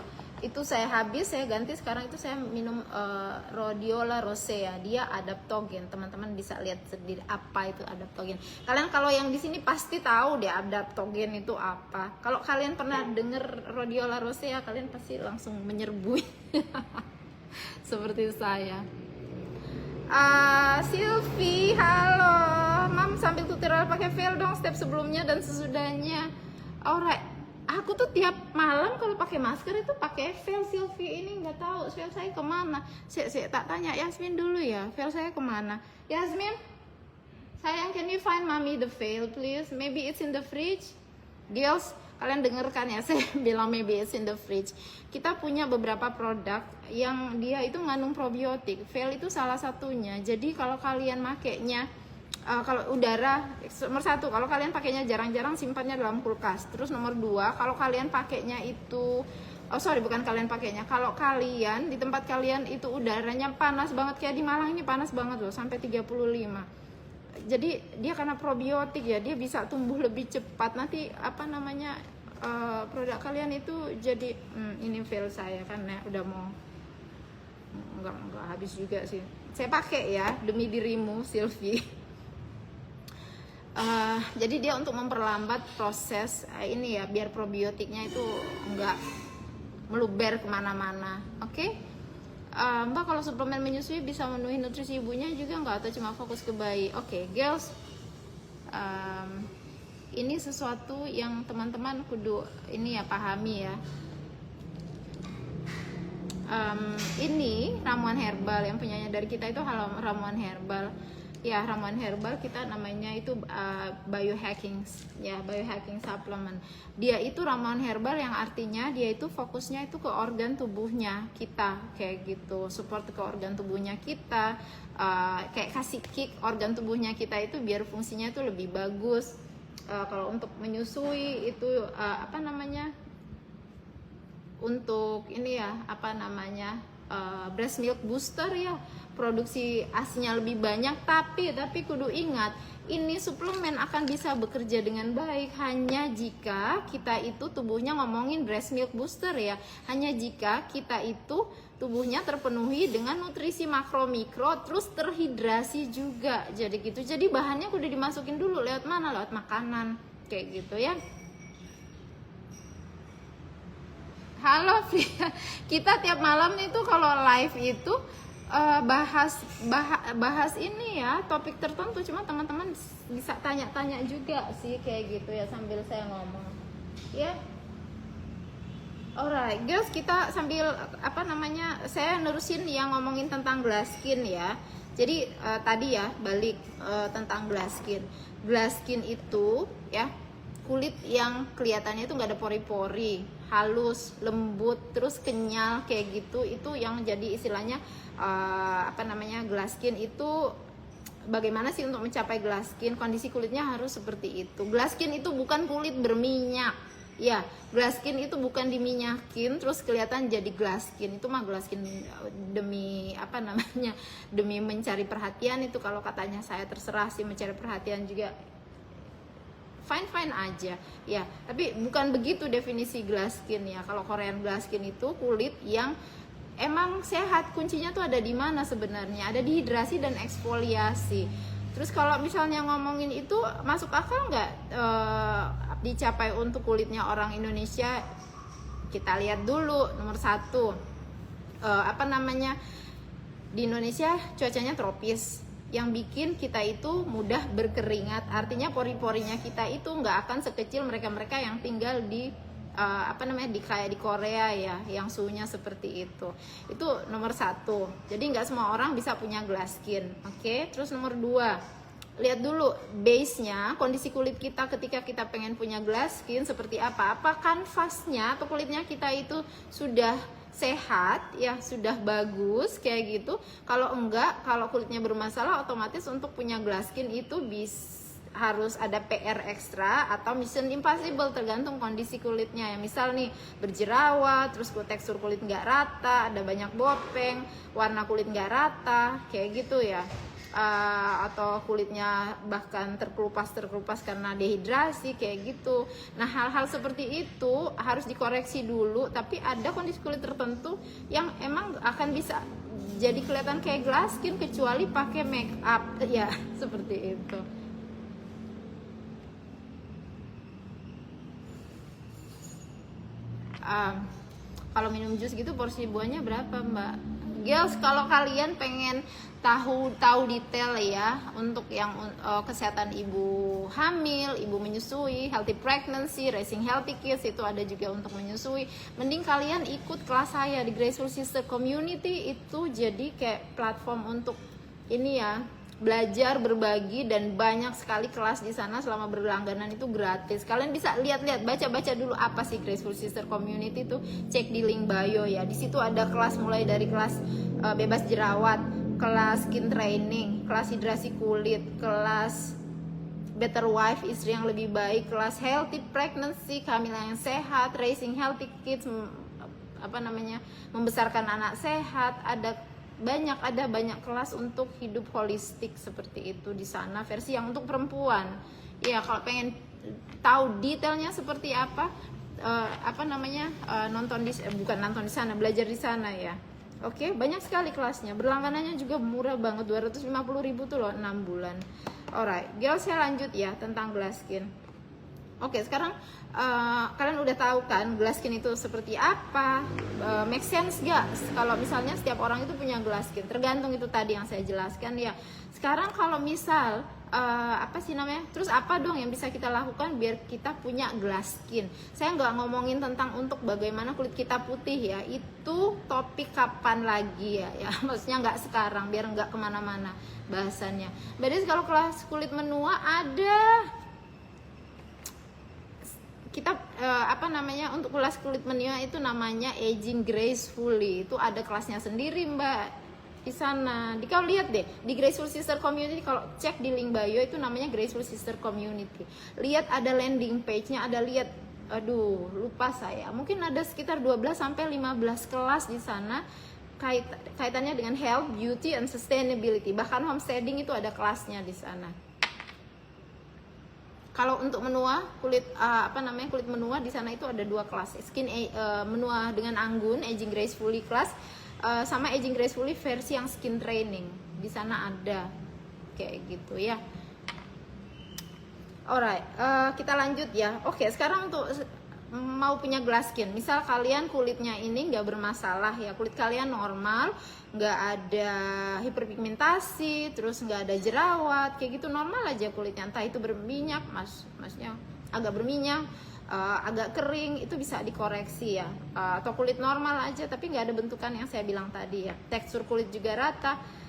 saya habis, saya ganti, sekarang itu saya minum rhodiola rosea. Dia adaptogen, teman-teman bisa lihat sendiri apa itu adaptogen. Kalian kalau yang di sini pasti tahu deh adaptogen itu apa. Kalau kalian pernah denger rhodiola rosea, kalian pasti langsung menyerbu. Seperti saya. Sylvie, halo Mam, sambil tutorial pakai veil dong, step sebelumnya dan sesudahnya. Alright. Aku tuh tiap malam kalau pakai masker itu pakai veil. Sylvie ini nggak tahu veil saya kemana. Saya tak tanya Yasmin dulu ya, veil saya kemana. Yasmin, sayang, can you find mommy the veil please? Maybe it's in the fridge. Girls, kalian dengarkan ya, saya bilang maybe it's in the fridge. Kita punya beberapa produk yang dia itu mengandung probiotik. Veil itu salah satunya. Jadi kalau kalian makainya kalau udara, nomor 1, kalau kalian pakainya jarang-jarang, simpannya dalam kulkas. Terus nomor 2, kalau kalian pakainya itu bukan kalian pakainya, kalau kalian di tempat kalian itu udaranya panas banget, kayak di Malang ini panas banget loh, sampai 35. Jadi dia karena probiotik ya, dia bisa tumbuh lebih cepat. Nanti produk kalian itu jadi ini veil saya kan ya, udah mau enggak habis juga sih. Saya pakai ya demi dirimu Sylvie. Jadi dia untuk memperlambat proses ini ya, biar probiotiknya itu enggak meluber kemana-mana. Oke? Mbak, kalau suplemen menyusui bisa memenuhi nutrisi ibunya juga enggak, atau cuma fokus ke bayi? Oke, girls, ini sesuatu yang teman-teman kudu ini ya, pahami ya. Ini ramuan herbal, yang punyanya dari kita itu ramuan herbal. Ya, ramuan herbal kita namanya itu biohacking, ya, biohacking supplement. Dia itu ramuan herbal yang artinya dia itu fokusnya itu ke organ tubuhnya kita, kayak gitu, support ke organ tubuhnya kita, kayak kasih kick organ tubuhnya kita itu biar fungsinya itu lebih bagus. Kalau untuk menyusui itu apa namanya, untuk ini ya, apa namanya, breast milk booster ya, produksi asinya lebih banyak, tapi kudu ingat ini suplemen akan bisa bekerja dengan baik hanya jika kita itu tubuhnya, ngomongin breast milk booster ya, hanya jika kita itu tubuhnya terpenuhi dengan nutrisi makro mikro terus terhidrasi juga, jadi gitu. Jadi bahannya udah dimasukin dulu lewat mana, lewat makanan kayak gitu ya. Halo Fia, kita tiap malam itu kalau live itu bahas ini ya, topik tertentu, cuma teman-teman bisa tanya-tanya juga sih kayak gitu ya sambil saya ngomong ya. Alright guys, kita sambil apa namanya, saya nerusin yang ngomongin tentang glass skin ya. Jadi tadi ya balik tentang glass skin. Glass skin itu ya kulit yang kelihatannya itu nggak ada pori-pori, halus, lembut, terus kenyal kayak gitu. Itu yang jadi istilahnya apa namanya, glass skin itu. Bagaimana sih untuk mencapai glass skin? Kondisi kulitnya harus seperti itu. Glass skin itu bukan kulit berminyak. Ya, glass skin itu bukan diminyakin terus kelihatan jadi glass skin. Itu mah glass skin demi apa namanya? Demi mencari perhatian itu, kalau katanya saya terserah sih, mencari perhatian juga fine aja ya, tapi bukan begitu definisi glass skin ya. Kalau Korean glass skin itu kulit yang emang sehat. Kuncinya tuh ada di mana sebenarnya? Ada di hidrasi dan eksfoliasi. Terus kalau misalnya ngomongin itu masuk akal nggak dicapai untuk kulitnya orang Indonesia? Kita lihat dulu nomor satu, apa namanya, di Indonesia cuacanya tropis yang bikin kita itu mudah berkeringat. Artinya pori-porinya kita itu nggak akan sekecil mereka-mereka yang tinggal di apa namanya, di kayak di Korea ya, yang suhunya seperti itu. Itu nomor satu. Jadi nggak semua orang bisa punya glass skin. Oke. Terus nomor dua, lihat dulu base-nya, kondisi kulit kita ketika kita pengen punya glass skin seperti apa. Apa kanvasnya atau kulitnya kita itu sudah sehat ya, sudah bagus kayak gitu. Kalau enggak, kalau kulitnya bermasalah, otomatis untuk punya glass skin itu harus ada PR ekstra atau mission impossible, tergantung kondisi kulitnya ya. Misal nih berjerawat, terus tekstur kulit nggak rata, ada banyak bopeng, warna kulit nggak rata kayak gitu ya. Atau kulitnya bahkan terkelupas karena dehidrasi kayak gitu. Nah, hal-hal seperti itu harus dikoreksi dulu. Tapi ada kondisi kulit tertentu yang emang akan bisa jadi kelihatan kayak glass skin kecuali pakai make up ya, seperti itu. Kalau minum jus gitu porsi buahnya berapa Mbak? Girls, kalau kalian pengen tahu detail ya untuk yang kesehatan ibu hamil, ibu menyusui, healthy pregnancy, raising healthy kids, itu ada juga untuk menyusui. Mending kalian ikut kelas saya di Graceful Sister Community. Itu jadi kayak platform untuk ini ya, belajar, berbagi, dan banyak sekali kelas di sana selama berlangganan itu gratis. Kalian bisa lihat-lihat, baca-baca dulu apa sih Graceful Sister Community itu, cek di link bio ya. Di situ ada kelas mulai dari kelas bebas jerawat, kelas skin training, kelas hidrasi kulit, kelas better wife, istri yang lebih baik, kelas healthy pregnancy, kehamilan yang sehat, raising healthy kids, apa namanya, membesarkan anak sehat. Ada banyak kelas untuk hidup holistik seperti itu di sana, versi yang untuk perempuan. Ya, kalau pengen tahu detailnya seperti apa, nonton di sana, belajar di sana ya. Oke, banyak sekali kelasnya. Berlangganannya juga murah banget, 250.000 tuh loh 6 bulan. Alright, girls, saya lanjut ya tentang glass skin. Oke, sekarang kalian udah tahu kan glass skin itu seperti apa? Make sense gak? Kalau misalnya setiap orang itu punya glass skin, tergantung itu tadi yang saya jelaskan ya. Sekarang kalau misal apa sih namanya? Terus apa dong yang bisa kita lakukan biar kita punya glass skin? Saya nggak ngomongin tentang untuk bagaimana kulit kita putih ya. Itu topik kapan lagi ya? Maksudnya nggak sekarang, biar nggak kemana-mana bahasannya. Berarti kalau kelas kulit menua ada kita apa namanya, untuk kelas kulit menua itu namanya aging gracefully. Itu ada kelasnya sendiri mbak di sana. Di kau lihat deh di Graceful Sister Community, kalau cek di link bio itu namanya Graceful Sister Community. Lihat ada landing page-nya, ada lihat, aduh lupa saya, mungkin ada sekitar 12 sampai 15 kelas di sana kaitannya dengan health, beauty, and sustainability. Bahkan homesteading itu ada kelasnya di sana. Kalau untuk menua kulit apa namanya, kulit menua di sana itu ada 2 kelas, skin menua dengan anggun aging gracefully class, sama aging gracefully versi yang skin training. Di sana ada kayak gitu ya. Alright, kita lanjut ya. Oke, sekarang untuk mau punya glass skin, misal kalian kulitnya ini nggak bermasalah ya, kulit kalian normal, nggak ada hiperpigmentasi, terus nggak ada jerawat, kayak gitu normal aja kulitnya, entah itu berminyak, maksudnya agak berminyak, agak kering, itu bisa dikoreksi ya, atau kulit normal aja tapi nggak ada bentukan yang saya bilang tadi ya, tekstur kulit juga rata.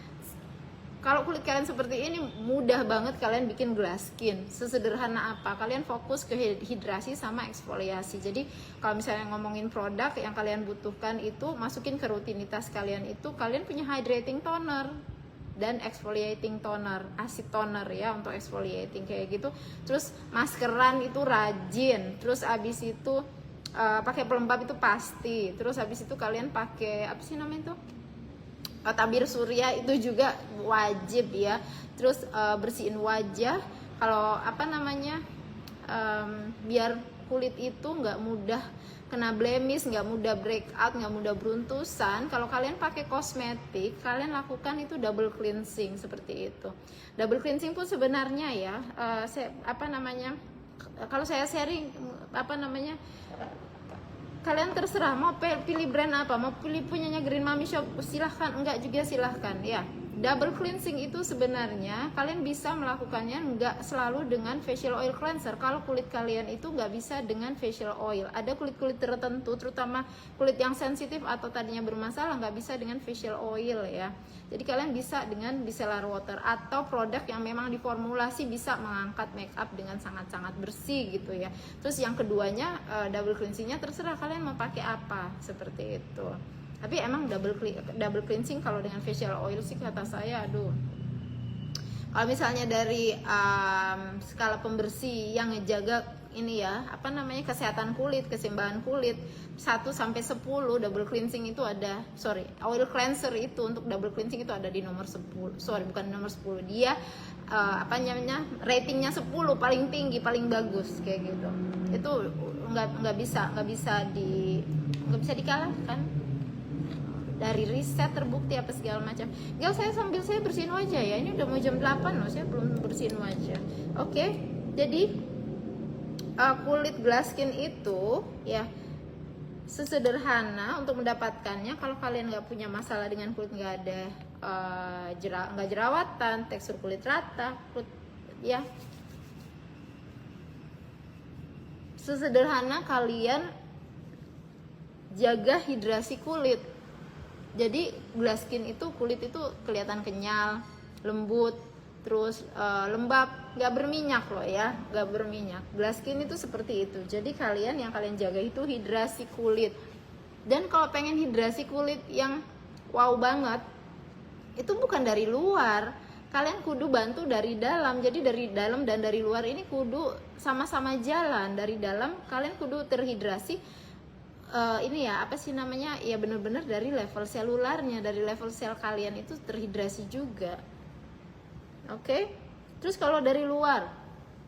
Kalau kulit kalian seperti ini, mudah banget kalian bikin glass skin. Sesederhana apa? Kalian fokus ke hidrasi sama eksfoliasi. Jadi kalau misalnya ngomongin produk yang kalian butuhkan itu, masukin ke rutinitas kalian itu, kalian punya hydrating toner dan exfoliating toner, acid toner ya untuk exfoliating kayak gitu. Terus maskeran itu rajin. Terus abis itu pakai pelembab itu pasti. Terus abis itu kalian pakai apa sih namanya itu? Tabir surya itu juga wajib ya. Terus bersihin wajah, kalau apa namanya, biar kulit itu nggak mudah kena blemish, nggak mudah breakout, nggak mudah beruntusan. Kalau kalian pakai kosmetik, kalian lakukan itu double cleansing seperti itu. Double cleansing pun sebenarnya ya, apa namanya, kalau saya sharing apa namanya, kalian terserah mau pilih brand apa, mau pilih punyanya Green Mami Shop silahkan, enggak juga silahkan ya. Double cleansing itu sebenarnya kalian bisa melakukannya enggak selalu dengan facial oil cleanser. Kalau kulit kalian itu nggak bisa dengan facial oil, ada kulit-kulit tertentu, terutama kulit yang sensitif atau tadinya bermasalah, nggak bisa dengan facial oil ya. Jadi kalian bisa dengan micellar water atau produk yang memang diformulasi bisa mengangkat make up dengan sangat-sangat bersih gitu ya. Terus yang keduanya double cleansingnya terserah kalian mau pakai apa, seperti itu. Tapi emang double cleansing kalau dengan facial oil sih kata saya, aduh. Kalau misalnya dari skala pembersih yang ngejaga ini ya, apa namanya, kesehatan kulit, keseimbangan kulit 1 sampai 10, double cleansing itu ada, oil cleanser itu untuk double cleansing itu ada di nomor 10. Bukan nomor 10. Dia apa namanya, ratingnya 10, paling tinggi, paling bagus kayak gitu. Itu nggak bisa dikalahkan. Dari riset terbukti apa segala macam. Saya sambil saya bersihin wajah ya. Ini udah mau jam 8 loh, saya belum bersihin wajah. Oke. Jadi kulit glass skin itu ya sesederhana untuk mendapatkannya. Kalau kalian nggak punya masalah dengan kulit, nggak ada nggak jerawatan, tekstur kulit rata, kulit ya sesederhana kalian jaga hidrasi kulit. Jadi glass skin itu, kulit itu kelihatan kenyal, lembut, terus lembab, nggak berminyak loh ya, nggak berminyak. Glass skin itu seperti itu. Jadi yang kalian jaga itu hidrasi kulit. Dan kalau pengen hidrasi kulit yang wow banget, itu bukan dari luar, kalian kudu bantu dari dalam. Jadi dari dalam dan dari luar ini kudu sama-sama jalan. Dari dalam kalian kudu terhidrasi. Ini ya apa sih namanya, ya bener-bener dari level selularnya, dari level sel kalian itu terhidrasi juga. Oke. Terus kalau dari luar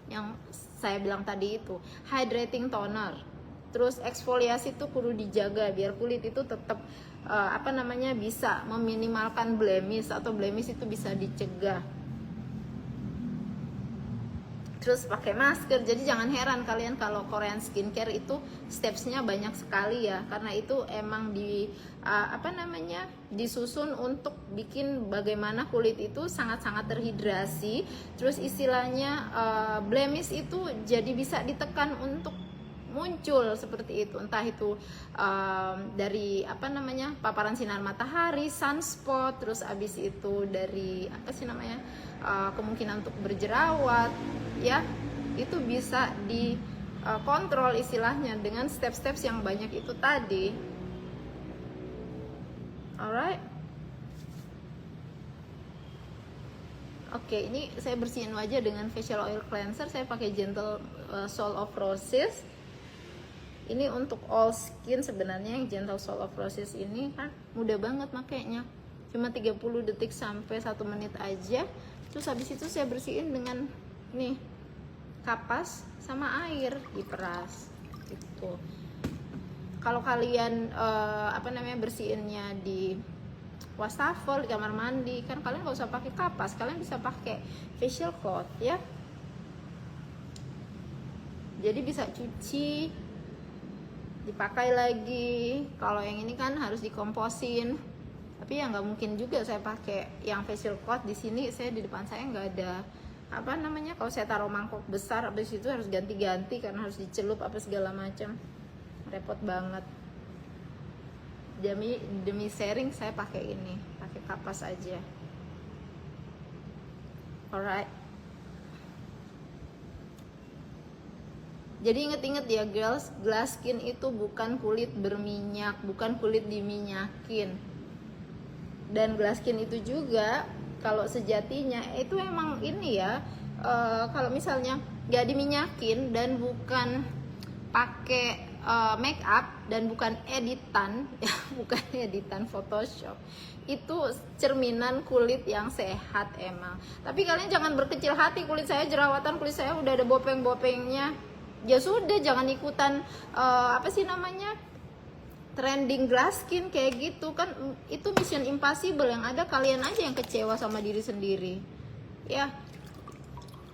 yang saya bilang tadi itu hydrating toner, terus eksfoliasi itu kudu dijaga biar kulit itu tetap apa namanya, bisa meminimalkan blemish atau blemish itu bisa dicegah. terus pakai masker. Jadi jangan heran kalian kalau Korean skincare itu stepsnya banyak sekali ya, karena itu emang disusun untuk bikin bagaimana kulit itu sangat-sangat terhidrasi. Terus istilahnya blemish itu jadi bisa ditekan untuk muncul seperti itu, entah itu dari paparan sinar matahari, sunspot, terus abis itu dari kemungkinan untuk berjerawat ya, itu bisa dikontrol istilahnya dengan step-steps yang banyak itu tadi. Alright. Oke, ini saya bersihin wajah dengan facial oil cleanser. Saya pakai Gentle Soul of Roses. Ini untuk all skin sebenarnya. Yang Gentle Soul of Roses ini kan mudah banget makainya, cuma 30 detik sampai 1 menit aja. Terus habis itu saya bersihin dengan nih kapas sama air, diperas gitu. Kalau kalian bersihinnya di wastafel, di kamar mandi, kan kalian nggak usah pakai kapas, kalian bisa pakai facial cloth ya. Jadi bisa cuci, dipakai lagi. Kalau yang ini kan harus dikomposin, tapi ya nggak mungkin juga saya pakai yang facial cloth di sini. Saya di depan saya nggak ada kalau saya taruh mangkok besar, habis itu harus ganti-ganti karena harus dicelup apa segala macam, repot banget. Demi sharing saya pakai ini, pakai kapas aja. Alright. Jadi inget-inget ya girls, glass skin itu bukan kulit berminyak, bukan kulit diminyakin. Dan glass skin itu juga kalau sejatinya itu emang ini ya, kalau misalnya gak diminyakin dan bukan pakai make up dan bukan editan bukan editan Photoshop, itu cerminan kulit yang sehat emang. Tapi kalian jangan berkecil hati, kulit saya jerawatan, kulit saya udah ada bopeng-bopengnya, ya sudah jangan ikutan trending glass skin kayak gitu kan. Itu mission impossible, yang ada kalian aja yang kecewa sama diri sendiri ya.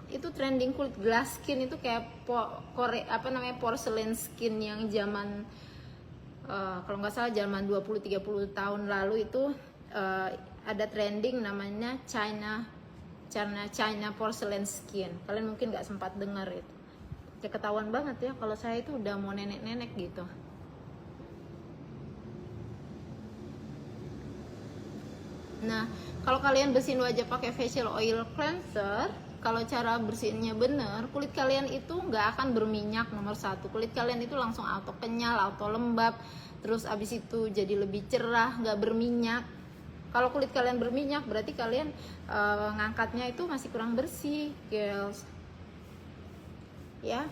Itu trending kulit glass skin itu kayak porcelain skin yang zaman kalau nggak salah zaman 20-30 tahun lalu itu ada trending namanya China porcelain skin. Kalian mungkin nggak sempat dengar itu. Ya ketahuan banget ya kalau saya itu udah mau nenek-nenek gitu. Nah, kalau kalian bersihin wajah pakai facial oil cleanser, kalau cara bersihinnya bener, kulit kalian itu nggak akan berminyak. Nomor 1, kulit kalian itu langsung auto kenyal, auto lembab, terus abis itu jadi lebih cerah, nggak berminyak. Kalau kulit kalian berminyak, berarti kalian ngangkatnya itu masih kurang bersih, girls. Ya,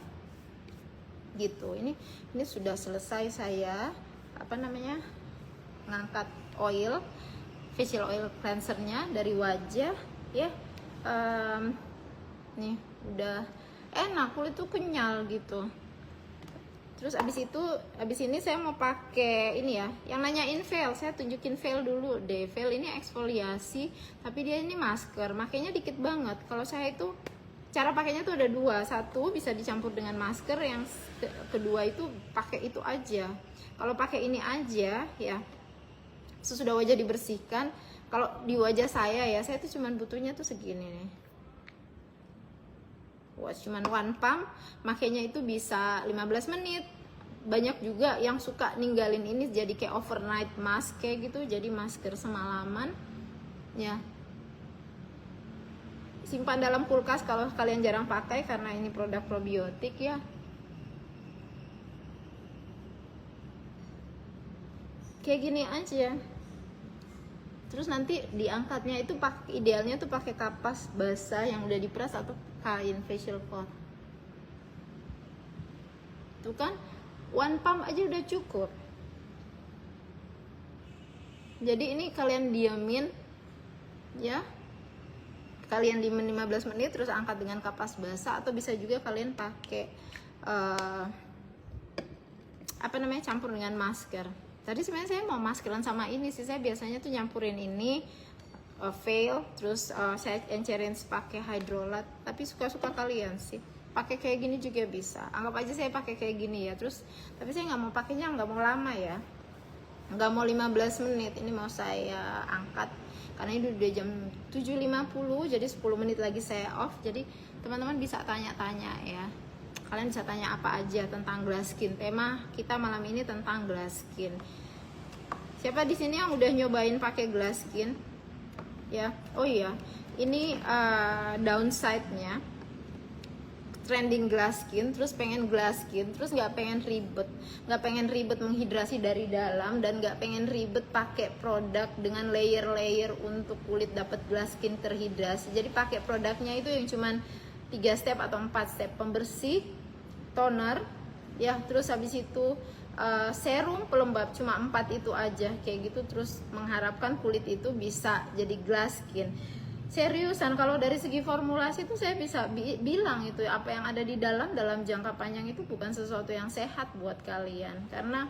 gitu. Ini sudah selesai saya ngangkat facial oil cleansernya dari wajah ya. Nih udah enak, kulit tuh kenyal gitu. Terus abis ini saya mau pakai ini ya, yang nanyain veil, saya tunjukin veil dulu deh. Veil ini eksfoliasi, tapi dia ini masker, makanya dikit banget. Kalau saya itu cara pakainya tuh ada 2, 1 bisa dicampur dengan masker, yang kedua itu pakai itu aja. Kalau pakai ini aja ya, sesudah wajah dibersihkan. Kalau di wajah saya ya, saya tuh cuman butuhnya tuh segini nih. Wah, cuman one pump, makanya itu bisa 15 menit. Banyak juga yang suka ninggalin ini jadi kayak overnight mask kayak gitu, jadi masker semalaman ya. Simpan dalam kulkas kalau kalian jarang pakai karena ini produk probiotik ya. Kayak gini aja. Terus nanti diangkatnya itu idealnya tuh pakai kapas basah yang udah diperas atau kain facial cloth. Tuh kan, one pump aja udah cukup. Jadi ini kalian diamin ya. Kalian diemin 15 menit terus angkat dengan kapas basah, atau bisa juga kalian pakai campur dengan masker. Tadi sebenarnya saya mau maskeran sama ini sih, saya biasanya tuh nyampurin ini fail. Terus saya encerin pakai hydrolat, tapi suka-suka kalian sih. Pakai kayak gini juga bisa, anggap aja saya pakai kayak gini ya. Terus tapi saya nggak mau pakainya, nggak mau lama ya, nggak mau 15 menit. Ini mau saya angkat karena ini udah jam 7.50, jadi 10 menit lagi saya off. Jadi teman-teman bisa tanya-tanya ya, kalian bisa tanya apa aja tentang glass skin. Tema kita malam ini tentang glass skin. Siapa di sini yang udah nyobain pakai glass skin ya? Oh iya, ini downside-nya trending glass skin, terus pengen glass skin, terus nggak pengen ribet menghidrasi dari dalam, dan nggak pengen ribet pakai produk dengan layer-layer untuk kulit dapat glass skin terhidrasi. Jadi pakai produknya itu yang cuman 3 step atau 4 step, pembersih, toner ya, terus habis itu serum pelembab, cuma 4 itu aja kayak gitu. Terus mengharapkan kulit itu bisa jadi glass skin. Seriusan, kalau dari segi formulasi itu saya bisa bilang itu apa yang ada di dalam jangka panjang itu bukan sesuatu yang sehat buat kalian. Karena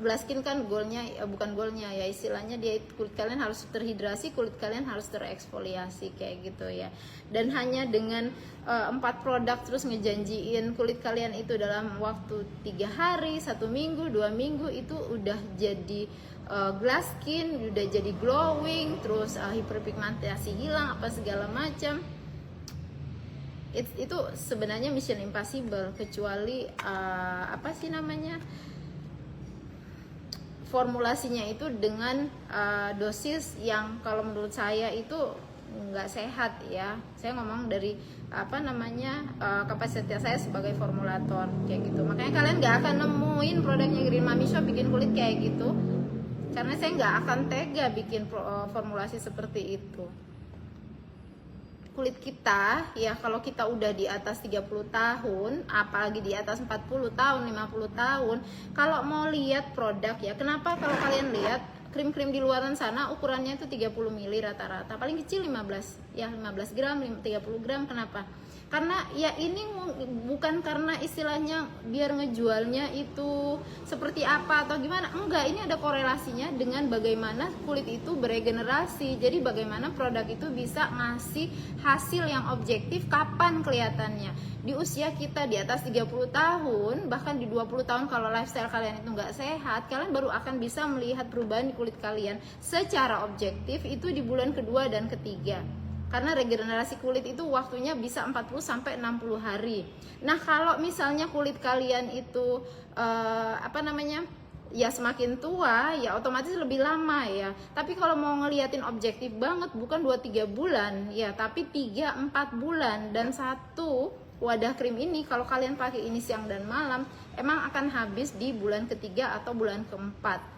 glass skin kan bukan goalnya ya, istilahnya dia kulit kalian harus terhidrasi, kulit kalian harus tereksfoliasi kayak gitu ya. Dan hanya dengan 4 produk terus ngejanjiin kulit kalian itu dalam waktu 3 hari, 1 minggu, 2 minggu itu udah jadi glass skin, udah jadi glowing, terus hiperpigmentasi hilang apa segala macam. Itu sebenarnya mission impossible, kecuali formulasinya itu dengan dosis yang kalau menurut saya itu nggak sehat ya. Saya ngomong dari kapasitas saya sebagai formulator kayak gitu. Makanya kalian nggak akan nemuin produknya Green Mami Shop bikin kulit kayak gitu, karena saya nggak akan tega bikin formulasi seperti itu. Kulit kita ya, kalau kita udah di atas 30 tahun, apalagi di atas 40 tahun, 50 tahun, kalau mau lihat produk ya, kenapa kalau kalian lihat krim-krim di luaran sana ukurannya itu 30 ml rata-rata, paling kecil 15 gram, 30 gram. Kenapa? Karena ya ini bukan karena istilahnya biar ngejualnya itu seperti apa atau gimana, enggak, ini ada korelasinya dengan bagaimana kulit itu beregenerasi. Jadi bagaimana produk itu bisa ngasih hasil yang objektif, kapan kelihatannya. Di usia kita di atas 30 tahun, bahkan di 20 tahun kalau lifestyle kalian itu nggak sehat, kalian baru akan bisa melihat perubahan di kulit kalian secara objektif itu di bulan kedua dan ketiga. Karena regenerasi kulit itu waktunya bisa 40 sampai 60 hari. Nah, kalau misalnya kulit kalian itu ya semakin tua ya otomatis lebih lama ya. Tapi kalau mau ngeliatin objektif banget, bukan 2-3 bulan ya, tapi 3-4 bulan. Dan 1 wadah krim ini kalau kalian pakai ini siang dan malam, emang akan habis di bulan ketiga atau bulan keempat.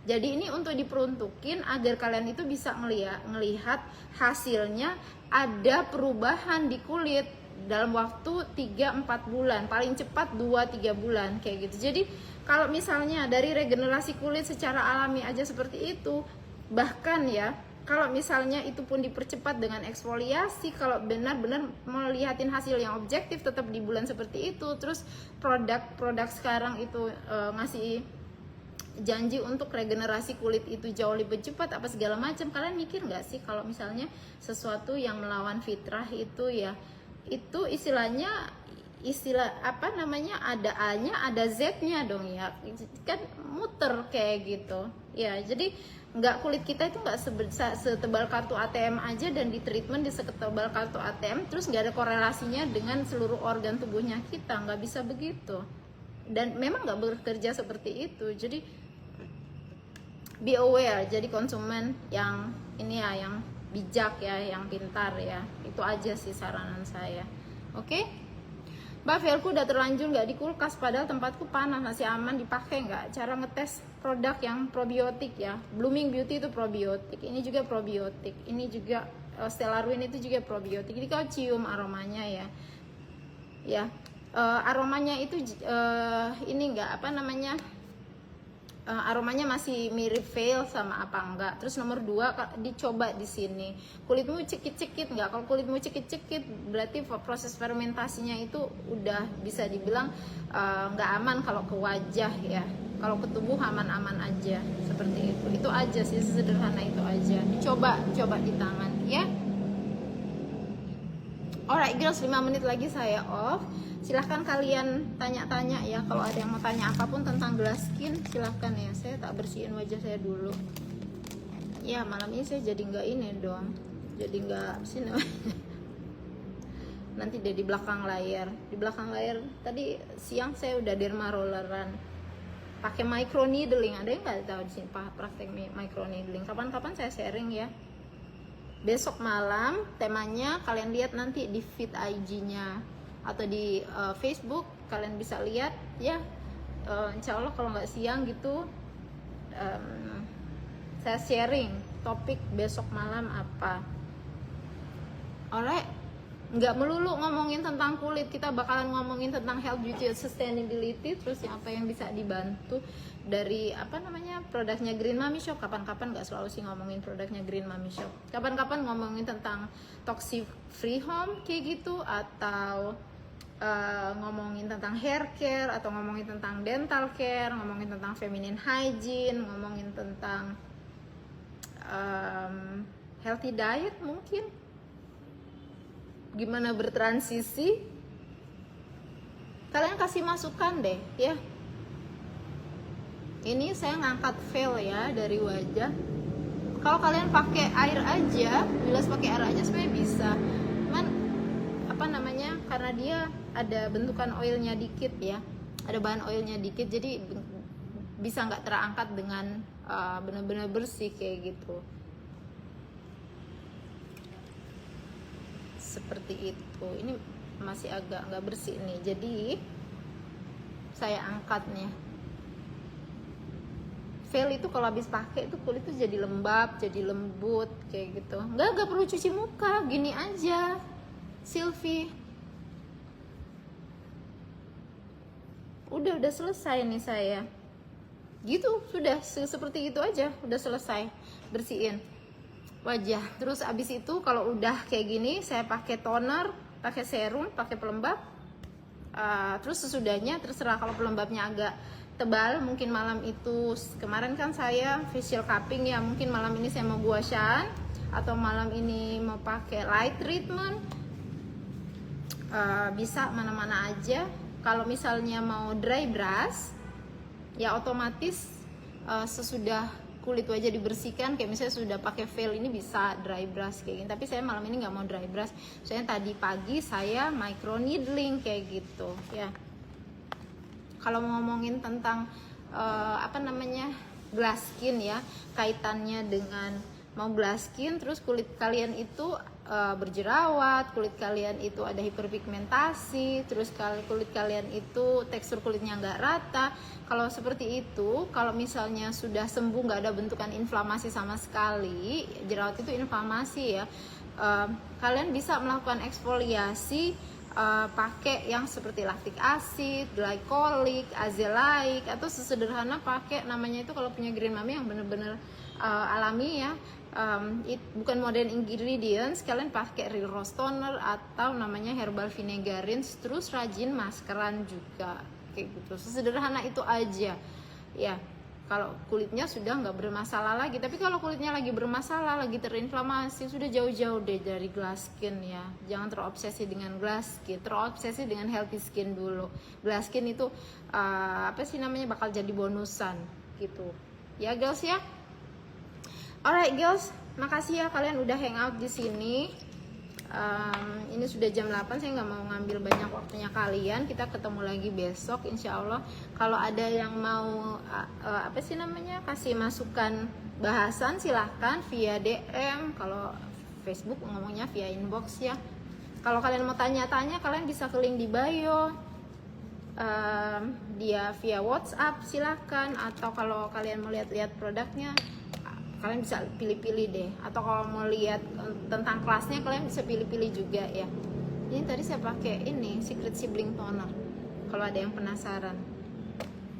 Jadi ini untuk diperuntukin agar kalian itu bisa ngelihat hasilnya, ada perubahan di kulit dalam waktu 3-4 bulan, paling cepat 2-3 bulan kayak gitu. Jadi kalau misalnya dari regenerasi kulit secara alami aja seperti itu, bahkan ya kalau misalnya itu pun dipercepat dengan eksfoliasi, kalau benar-benar melihatin hasil yang objektif tetap di bulan seperti itu. Terus produk sekarang itu ngasih janji untuk regenerasi kulit itu jauh lebih cepat apa segala macam. Kalian mikir nggak sih kalau misalnya sesuatu yang melawan fitrah itu ya, itu istilah ada A-nya ada Z-nya dong ya, kan muter kayak gitu ya. Jadi nggak, kulit kita itu nggak setebal kartu ATM aja dan di treatment di setebal kartu ATM terus nggak ada korelasinya dengan seluruh organ tubuhnya kita, nggak bisa begitu. Dan memang nggak bekerja seperti itu. Jadi be aware, jadi konsumen yang ini ya, yang bijak ya, yang pintar ya. Itu aja sih saranan saya. Oke? Mbak, filku udah terlanjur nggak di kulkas, padahal tempatku panas, masih aman dipakai nggak? Cara ngetes produk yang probiotik ya, Blooming Beauty itu probiotik, ini juga probiotik, ini juga Stellar Wind itu juga probiotik. Jadi kau cium aromanya ya, aromanya itu ini enggak aromanya masih mirip veil sama apa enggak. Terus nomor 2, dicoba di sini kulitmu cekit-cekit enggak. Kalau kulitmu cekit-cekit berarti proses fermentasinya itu udah bisa dibilang enggak aman kalau ke wajah ya. Kalau ke tubuh aman-aman aja seperti itu itu aja sih, sederhana itu aja. Coba di tangan ya. Alright girls, 5 menit lagi saya off. Silahkan kalian tanya-tanya ya, kalau ada yang mau tanya apapun tentang glass skin silahkan ya. Saya tak bersihin wajah saya dulu ya, malam ini saya jadi nggak ini dong, jadi nggak sini. Nanti deh di belakang layar tadi siang saya udah derma rolleran pakai micro needling. Ada yang nggak tahu di sini praktek micro needling? Kapan-kapan saya sharing ya. Besok malam temanya kalian lihat nanti di feed IG-nya atau di Facebook, kalian bisa lihat ya. Insya Allah kalau nggak siang gitu saya sharing topik besok malam apa. Alright, nggak melulu ngomongin tentang kulit, kita bakalan ngomongin tentang health, beauty, sustainability, terus apa yang bisa dibantu dari produknya Green Mommy Shop. Kapan-kapan nggak selalu sih ngomongin produknya Green Mommy Shop, kapan-kapan ngomongin tentang toxic free home kayak gitu, atau ngomongin tentang hair care, atau ngomongin tentang dental care, ngomongin tentang feminine hygiene, ngomongin tentang healthy diet, mungkin gimana bertransisi. Kalian kasih masukan deh ya. Ini saya ngangkat veil ya dari wajah. Kalau kalian pakai air aja, bilas pakai air aja sebenarnya bisa. Cuman karena dia ada bentukan oilnya dikit ya, ada bahan oilnya dikit, jadi bisa nggak terangkat dengan benar-benar bersih kayak gitu. Seperti itu. Ini masih agak nggak bersih nih, jadi saya angkat nih. Veil itu kalau habis pakai itu kulit tuh jadi lembab, jadi lembut kayak gitu. Nggak perlu cuci muka, gini aja Sylvie. Udah selesai nih saya gitu, sudah seperti itu aja, udah selesai bersihin wajah. Terus abis itu kalau udah kayak gini, saya pakai toner, pakai serum, pakai pelembab. Terus sesudahnya terserah, kalau pelembabnya agak tebal, mungkin malam itu, kemarin kan saya facial cupping ya, mungkin malam ini saya mau gua shan, atau malam ini mau pakai light treatment. Bisa mana-mana aja. Kalau misalnya mau dry brush ya otomatis sesudah kulit wajah dibersihkan, kayak misalnya sudah pakai veil ini bisa dry brush kayak gini. Tapi saya malam ini nggak mau dry brush, soalnya tadi pagi saya micro needling kayak gitu ya. Kalau mau ngomongin tentang glass skin ya, kaitannya dengan mau glass skin, terus kulit kalian itu berjerawat, kulit kalian itu ada hiperpigmentasi, terus kulit kalian itu tekstur kulitnya nggak rata. Kalau seperti itu, kalau misalnya sudah sembuh, nggak ada bentukan inflamasi sama sekali, jerawat itu inflamasi ya, kalian bisa melakukan eksfoliasi pakai yang seperti lactic acid, glycolic, azelaic, atau sesederhana pakai namanya itu kalau punya Green Mommy yang bener-bener alami ya, bukan modern ingredients, kalian pakai real rose toner atau namanya herbal vinegarin, terus rajin maskeran juga kayak gitu. Sesederhana itu aja ya. Kalau kulitnya sudah nggak bermasalah lagi, tapi kalau kulitnya lagi bermasalah, lagi terinflamasi, sudah jauh-jauh deh dari glass skin ya. Jangan terobsesi dengan glass skin, terobsesi dengan healthy skin dulu. Glass skin itu bakal jadi bonusan gitu ya girls ya. Alright girls, makasih ya kalian udah hangout di sini. Ini sudah jam 8, saya nggak mau ngambil banyak waktunya kalian. Kita ketemu lagi besok insya Allah. Kalau ada yang mau kasih masukan bahasan, silahkan via DM. Kalau Facebook ngomongnya via inbox ya. Kalau kalian mau tanya-tanya, kalian bisa ke link di bio, dia via WhatsApp silahkan. Atau kalau kalian mau lihat-lihat produknya, kalian bisa pilih-pilih deh. Atau kalau mau lihat tentang kelasnya, kalian bisa pilih-pilih juga ya. Ini tadi saya pakai ini Secret Sibling Toner, kalau ada yang penasaran.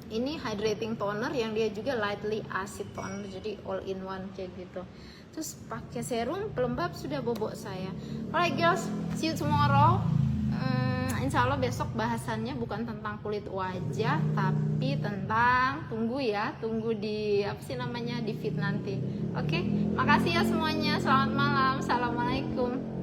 Ini hydrating toner yang dia juga lightly acid toner, jadi all in one kayak gitu. Terus pakai serum pelembab, sudah bobok saya. Alright girls, see you tomorrow. insya Allah besok bahasannya bukan tentang kulit wajah, tapi tentang, tunggu di apa sih namanya, di feed nanti. Oke, makasih ya semuanya, selamat malam, assalamualaikum.